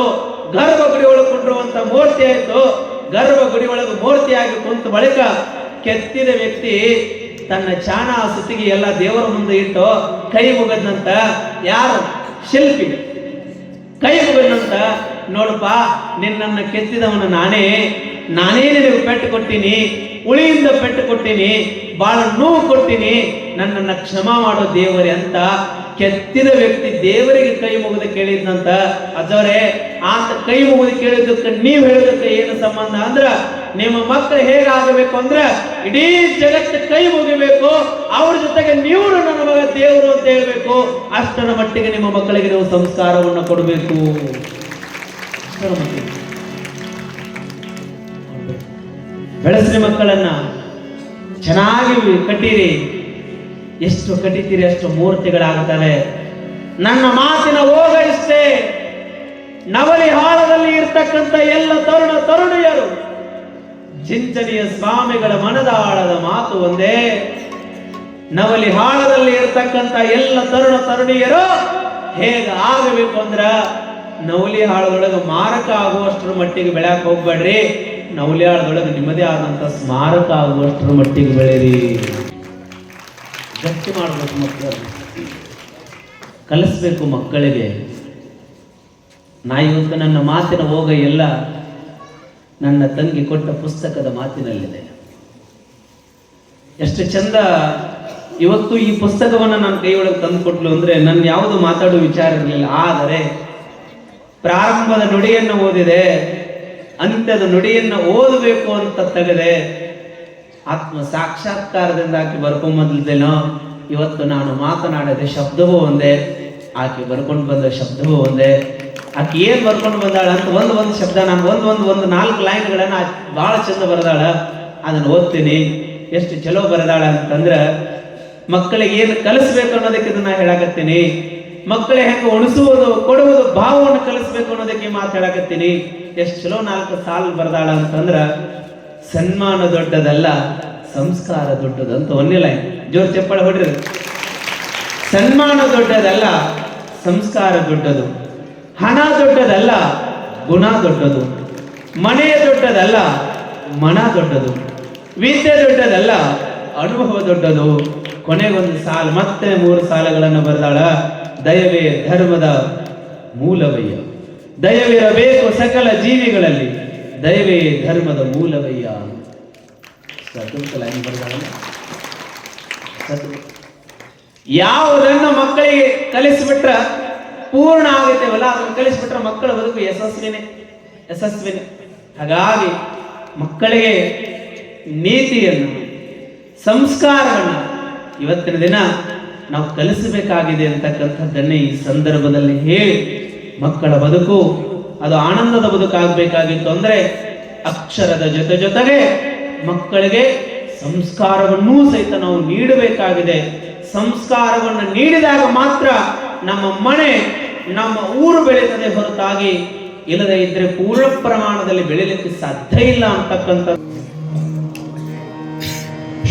ಗರ್ಭಗುಡಿ ಒಳಗೊಂಡಿರುವಂತ ಮೂರ್ತಿ ಆಯ್ತು. ಗರ್ಭಗುಡಿ ಒಳಗೆ ಮೂರ್ತಿಯಾಗಿ ಕುಂತ ಬಳಿಕ ಕೆತ್ತಿದ ವ್ಯಕ್ತಿ ತನ್ನ ಚಾಣ ಸುತ್ತಿಗೆ ಎಲ್ಲ ದೇವರ ಮುಂದೆ ಇಟ್ಟು ಕೈ ಮುಗದ್ನಂತ. ಯಾರು? ಶಿಲ್ಪಿ. ಕೈ ಮುಗದ್ನಂತ, ನೋಡಪ್ಪ, ನಿನ್ನನ್ನ ಕೆತ್ತಿದವನ ನಾನೇ ನಿನಗೆ ಪೆಟ್ಟು ಕೊಟ್ಟಿನಿ, ಉಳಿಯಿಂದ ಪೆಟ್ಟು ಕೊಟ್ಟಿನಿ, ಬಹಳ ನೋವು ಕೊಟ್ಟಿನಿ, ನನ್ನನ್ನ ಕ್ಷಮಾ ಮಾಡೋ ದೇವರೇ ಅಂತ ಕೆತ್ತಿದ ವ್ಯಕ್ತಿ ದೇವರಿಗೆ ಕೈ ಮುಗಿದು ಕೇಳಿದ್ನಂತ. ಅಜ್ಜವರೇ, ಆತ ಕೈ ಮುಗಿದು ಕೇಳಿದ್ದಕ್ಕೆ ನೀವು ಹೇಳಿದಕ್ಕೆ ಏನು ಸಂಬಂಧ ಅಂದ್ರ, ನಿಮ್ಮ ಮಕ್ಕಳು ಹೇಗಾಗಬೇಕು ಅಂದ್ರೆ ಇಡೀ ಜಗತ್ತು ಕೈ ಮುಗಿಬೇಕು, ಅವ್ರ ಜೊತೆಗೆ ನೀವು ನನ್ನ ಮಗ ದೇವರು ಅಂತ ಹೇಳ್ಬೇಕು. ಅಷ್ಟರ ಮಟ್ಟಿಗೆ ನಿಮ್ಮ ಮಕ್ಕಳಿಗೆ ನೀವು ಸಂಸ್ಕಾರವನ್ನು ಕೊಡಬೇಕು. ಬೆಳೆಸ್ರಿ ಮಕ್ಕಳನ್ನ, ಚೆನ್ನಾಗಿ ಕಟ್ಟೀರಿ. ಎಷ್ಟು ಕಟ್ಟಿತೀರಿ ಅಷ್ಟು ಮೂರ್ತಿಗಳಾಗುತ್ತವೆ. ನನ್ನ ಮಾತಿನ ಹೋಗ ಇಷ್ಟೇ. ನವಲಿ ಹಾಳದಲ್ಲಿ ಇರ್ತಕ್ಕಂಥ ಎಲ್ಲ ತರುಣಿಯರು, ಚಿಂತನೆಯ ಸ್ವಾಮಿಗಳ ಮನದಾಳದ ಮಾತು ಒಂದೇ. ನವಲಿ ಹಾಳದಲ್ಲಿ ಇರ್ತಕ್ಕಂಥ ಎಲ್ಲ ತರುಣಿಯರು ಹೇಗ ಆಗಬೇಕು ಅಂದ್ರ, ನವಲಿ ಹಾಳದೊಳಗೆ ಮಾರಕ ಆಗುವಷ್ಟರ ಮಟ್ಟಿಗೆ ಬೆಳೆಯಕ್ಕೆ ಹೋಗ್ಬೇಡ್ರಿ. ನವಲಿ ಹಾಳದೊಳಗೆ ನಿಮ್ಮದೇ ಆದಂತ ಸ್ಮಾರಕ ಆಗುವಷ್ಟರ ಮಟ್ಟಿಗೆ ಬೆಳೀರಿ. ಗಟ್ಟಿ ಮಾಡಬೇಕು, ಮಕ್ಕಳು ಕಲಿಸ್ಬೇಕು ಮಕ್ಕಳಿಗೆ. ನಾ ಇವತ್ತು ನನ್ನ ಮಾತಿನ ಹೋಗ ಎಲ್ಲ ನನ್ನ ತಂಗಿ ಕೊಟ್ಟ ಪುಸ್ತಕದ ಮಾತಿನಲ್ಲಿದೆ. ಎಷ್ಟು ಚಂದ ಇವತ್ತು ಈ ಪುಸ್ತಕವನ್ನು ನನ್ನ ಕೈಯೊಳಗೆ ತಂದು ಕೊಟ್ಲು ಅಂದ್ರೆ, ನನ್ನ ಯಾವುದು ಮಾತಾಡುವ ವಿಚಾರ ಇರಲಿಲ್ಲ. ಆದರೆ ಪ್ರಾರಂಭದ ನುಡಿಯನ್ನು ಓದಿದೆ, ಅಂತ್ಯದ ನುಡಿಯನ್ನು ಓದಬೇಕು ಅಂತ ತೆಗೆದೆ. ಆತ್ಮ ಸಾಕ್ಷಾತ್ಕಾರದಿಂದ ಆಕೆ ಬರ್ಕೊಂಬಂದಿದ್ದೇನೋ. ಇವತ್ತು ನಾನು ಮಾತನಾಡಿದ ಶಬ್ದವೂ ಒಂದೇ, ಆಕೆ ಬರ್ಕೊಂಡು ಬಂದ ಶಬ್ದವೂ ಒಂದೇ. ಆಕೆ ಏನ್ ಬರ್ಕೊಂಡು ಬಂದಾಳ ಅಂತ ಒಂದು ಶಬ್ದ ನಾನು ಒಂದು 4 ಲೈನ್ಗಳನ್ನ ಬಹಳ ಚಂದ ಬರೆದಾಳ. ಅದನ್ನು ಓದ್ತೀನಿ. ಎಷ್ಟು ಚಲೋ ಬರೆದಾಳ ಅಂತಂದ್ರ, ಮಕ್ಕಳಿಗೆ ಏನು ಕಲಿಸ್ಬೇಕು ಅನ್ನೋದಕ್ಕೆ ಇದನ್ನ ಹೇಳಕತ್ತೀನಿ. ಮಕ್ಕಳಿಗೆ ಹೆಂಗೆ ಉಣಿಸುವುದು, ಕೊಡುವುದು, ಭಾವವನ್ನು ಕಲಿಸ್ಬೇಕು ಅನ್ನೋದಕ್ಕೆ ಮಾತು ಹೇಳಕತ್ತೀನಿ. ಎಷ್ಟು ಚಲೋ 4 ಸಾಲು ಬರೆದಾಳ ಅಂತಂದ್ರ, ಸನ್ಮಾನ ದೊಡ್ಡದಲ್ಲ, ಸಂಸ್ಕಾರ ದೊಡ್ಡದು ಅಂತ ಒಂದೇ ಲೈನ್. ಜೋರ್ ಚಪ್ಪಾಳೆ ಹೊಡ್ರಿ. ಸನ್ಮಾನ ದೊಡ್ಡದಲ್ಲ, ಸಂಸ್ಕಾರ ದೊಡ್ಡದು. ಹಣ ದೊಡ್ಡದಲ್ಲ, ಗುಣ ದೊಡ್ಡದು. ಮನೆ ದೊಡ್ಡದಲ್ಲ, ಮನ ದೊಡ್ಡದು. ವಿದ್ಯೆ ದೊಡ್ಡದಲ್ಲ, ಅನುಭವ ದೊಡ್ಡದು. ಕೊನೆಗೊಂದು ಸಾಲು, ಮತ್ತೆ 3 ಸಾಲುಗಳನ್ನು ಬರೆದಾಳ. ದಯವೇ ಧರ್ಮದ ಮೂಲವಯ್ಯ, ದಯವಿರಬೇಕು ಸಕಲ ಜೀವಿಗಳಲ್ಲಿ, ದಯವೇ ಧರ್ಮದ ಮೂಲವಯ್ಯ. ಲೈನ್ ಬರೆದಾಳ. ಯಾವುದನ್ನು ಮಕ್ಕಳಿಗೆ ಕಲಿಸಿಬಿಟ್ರ ಪೂರ್ಣ ಆಗುತ್ತೇವಲ್ಲ, ಅದನ್ನು ಕಲಿಸಿಬಿಟ್ರೆ ಮಕ್ಕಳ ಬದುಕು ಯಶಸ್ವಿನೇ. ಹಾಗಾಗಿ ಮಕ್ಕಳಿಗೆ ನೀತಿಯನ್ನು, ಸಂಸ್ಕಾರವನ್ನು ಇವತ್ತಿನ ದಿನ ನಾವು ಕಲಿಸಬೇಕಾಗಿದೆ ಅಂತಕ್ಕಂಥದ್ದನ್ನೇ ಈ ಸಂದರ್ಭದಲ್ಲಿ ಹೇಳಿ, ಮಕ್ಕಳ ಬದುಕು ಅದು ಆನಂದದ ಬದುಕಾಗಬೇಕಾಗಿತ್ತು. ಅಂದ್ರೆ ಅಕ್ಷರದ ಜೊತೆಗೆ ಮಕ್ಕಳಿಗೆ ಸಂಸ್ಕಾರವನ್ನೂ ಸಹಿತ ನಾವು ನೀಡಬೇಕಾಗಿದೆ. ಸಂಸ್ಕಾರವನ್ನು ನೀಡಿದಾಗ ಮಾತ್ರ ನಮ್ಮ ಮನೆ, ನಮ್ಮ ಊರು ಬೆಳೀತದೆ ಹೊರತಾಗಿ ಇಲ್ಲದೆ ಇದ್ರೆ ಪೂರ್ಣ ಪ್ರಮಾಣದಲ್ಲಿ ಬೆಳೀಲಿಕ್ಕೆ ಸಾಧ್ಯ ಇಲ್ಲ ಅಂತಕ್ಕಂಥ.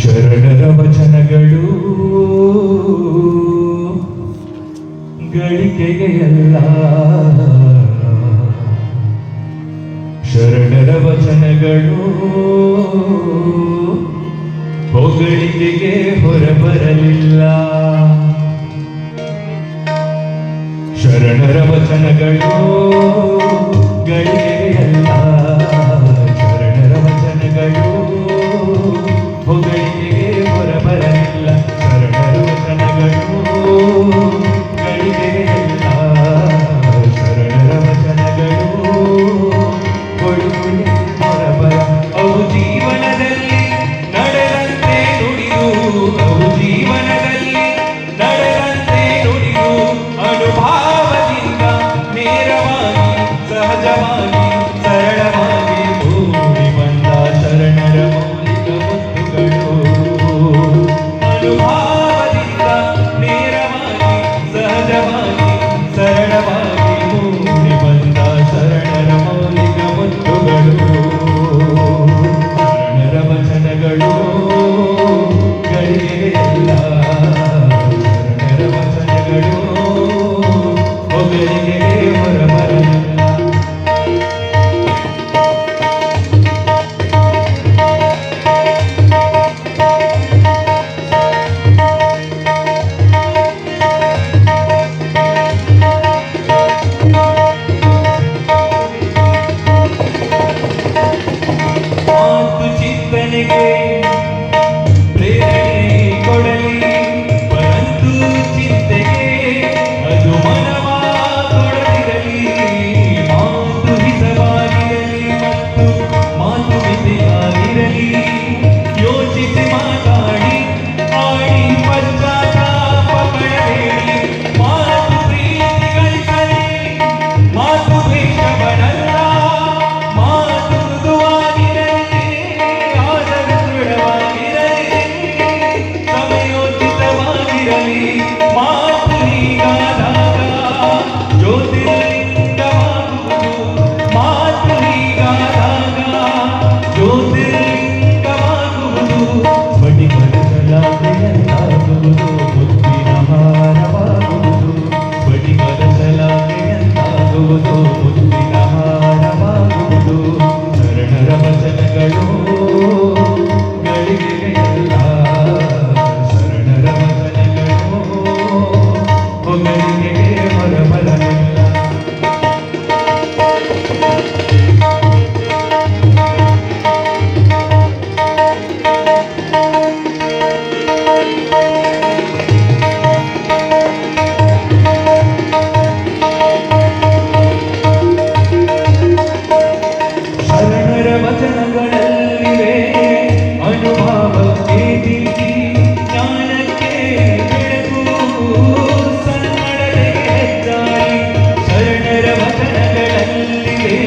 ಶರಣರ ವಚನಗಳು ಗಳಿಕೆಗೆಯಲ್ಲ, ಶರಣರ ವಚನಗಳು ಹೊಗಳಿಕೆಗೆ ಹೊರಬರಲಿಲ್ಲ. ಶರಣರ ವಚನಗಳು ಗಳಿಕೆಗೆಯಲ್ಲ, ಶರಣರ ವಚನಗಳು ಹೊಗಳಿಕೆಗೆ ಹೊರಬರಲಿಲ್ಲ. ಶರಣರ ವಚನಗಳು ಗಳಿಕೆಗೆಯಲ್ಲ, ಶರಣರ ವಚನಗಳು ಹೊಗಳಿಕೆಗೆ ಹೊರಬರ. ಅವು ಜೀವನದಲ್ಲಿ ನಡೆದಂತೆ ನುಡಿದು, ಅವು ಜೀವನದಲ್ಲಿ ನಡೆದಂತೆ ನುಡಿದು ಅನುಭಾವದಿಂದ ನೇರವಾಗಿ ಸಹಜವಾಗಿ ಸರಳವಾಗಿ ಮೂಡಿ ಬಂದ ಶರಣರ ಮೌಲಿಕ ಮುತ್ತುಗಳು. ಅನುಭಾವದಿಂದ ನೇರವಾಗಿ ಸಹಜವಾಗಿ ಸರಳವಾಗಿ ಮೂಡಿ ಬಂದ ಶರಣರ ಮೌಲಿಕ ಮುತ್ತುಗಳು. ಶರಣರ ವಚನಗಳು ಗಳಿಗೆಯಲ್ಲ, ಶರಣರ ವಚನಗಳು ಹೊಗಳಿಕೆಗೆ ಹೊರಬರಲಿಲ್ಲ. ಮಾತು ಚಿಂತನೆಗೆ ಪ್ರೇರಣೆ ಕೊಡಲಿ, ಪರಂತು ಚಿಂತೆಗೆ ಅದು ಮನವ ತೊಡಗಿರಲಿ. ಮಾತು ಹಿತವಾಗಿರಲಿ ಮತ್ತು ಮಾತು ಮಿತಿಯಾಗಿರಲಿ, ಯೋಚಿಸಿ ಮಾತಾಡಿ ಆಡಿ ಪಶ್ಚಾತ್ತಾಪ ಪಡಬೇಡಿ. ಮಾತು ಪ್ರೀತಿ ಗಳಿಸಲಿ, ಮಾತು ದ್ವೇಷವನಲ್ಲ. ಮಾತು ಮೃದುವಾಗಿರಲಿ, ಆದರೂ ದೃಢವಾಗಿರಲಿ, ಸಮಯೋಚಿತವಾಗಿರಲಿ. ಮಾತು ಹೀಗಾದಾಗ ಜ್ಯೋತಿರ್ಲಿಂಗವಾಗುವುದು, ಮಾತು ಹೀಗಾದಾಗ ಜ್ಯೋತಿರ್ಲಿಂಗವಾಗುವುದು. ಸ್ಫಟಿಕದ ಸಲಾಕೆಯಂತಾಗುವುದು, ಮುತ್ತಿನ ಹಾರವಾಗುವುದು. ಸ್ಫಟಿಕದ ಸಲಾಕೆಯಂತಾಗುವುದು, ಮುತ್ತಿನ ಹಾರವಾಗುವುದು. ಶರಣರ ವಚನಗಳು ಗಳಿಗೆಯಲ್ಲ, ಶರಣರ ವಚನಗಳು ಹೊಗಳಿಕೆಗೆ ಹೊರಬರಲಿಲ್ಲ. ಶರಣರ ವಚನಗಳಲ್ಲಿವೆ ಅನುಭವಕ್ಕೆ ದೀಪ್ತಿ, ಜ್ಞಾನಕ್ಕೆ ಬೆಳಕು, ಸನ್ನಡತೆಗೆ ಹೆದ್ದಾರಿ. ಶರಣರ ವಚನಗಳಲ್ಲಿವೆ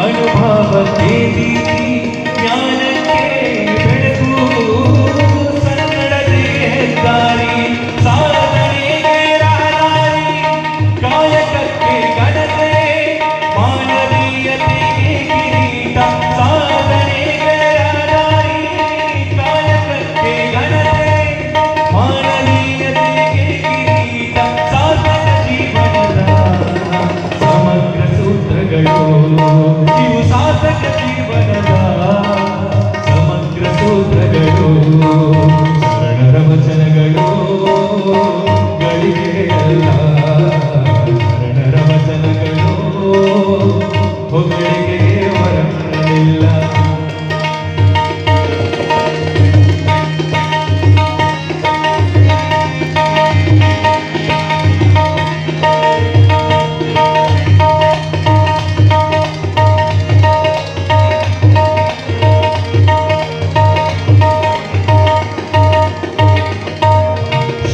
ಅನುಭವಕ್ಕೆ ದೀಪ್ತಿ, ಜ್ಞಾನಕ್ಕೆ ಬೆಳಕು, ಸನ್ನಡತೆಗೆ ಹೆದ್ದಾರಿ. ಸಾಧನೆಗೆ ರಹದಾರಿ, ಕಾಯಕಕ್ಕೆ ಘನತೆ, ಮಾನವೀಯತೆಗೆ ಕಿರೀಟ. ಸಾಧನೆಗೆ ರಹದಾರಿ, ಕಾಯಕಕ್ಕೆ ಘನತೆ, ಮಾನವೀಯತೆಗೆ ಕಿರೀಟ. ಸಾಧಕ ಜೀವನದ ಸಮಗ್ರ ಸೂತ್ರಗಳು ಇವು, ಸಾಧಕ ಜೀವನದ ಸಮಗ್ರ ಸೂತ್ರಗಳು. ಶರಣರ ವಚನಗಳು ಗಳಿಗೆಯಲ್ಲ, ಶರಣರ ವಚನಗಳು ಹೊಗಳಿಕೆಗೆ ಹೊರಬರಲಿಲ್ಲ.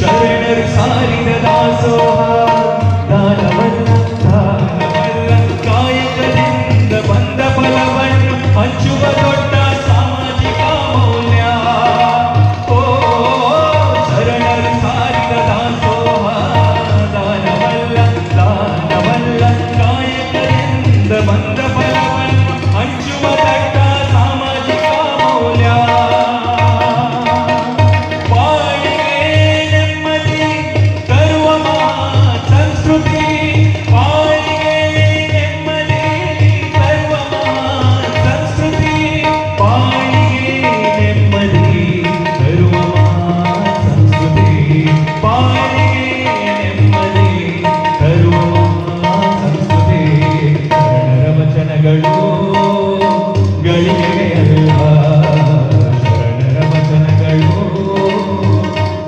ಶರಣರು ಸಾರಿದ ದಾಸೋಹ ದಾನವಲ್ಲ, ದಾನವಲ್ಲ. ಕಾಯ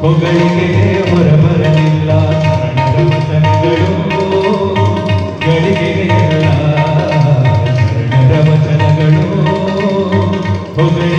ಹೊಗಳಿಕೆಗೆ ಹೊರಬರಲಿಲ್ಲ ಶರಣರ ವಚನಗಳು ಗಳಿಗೆಗೆ ಎಲ್ಲ ಶರಣರ ವಚನಗಳು ಹೊಗಳಿಕೆಗೆ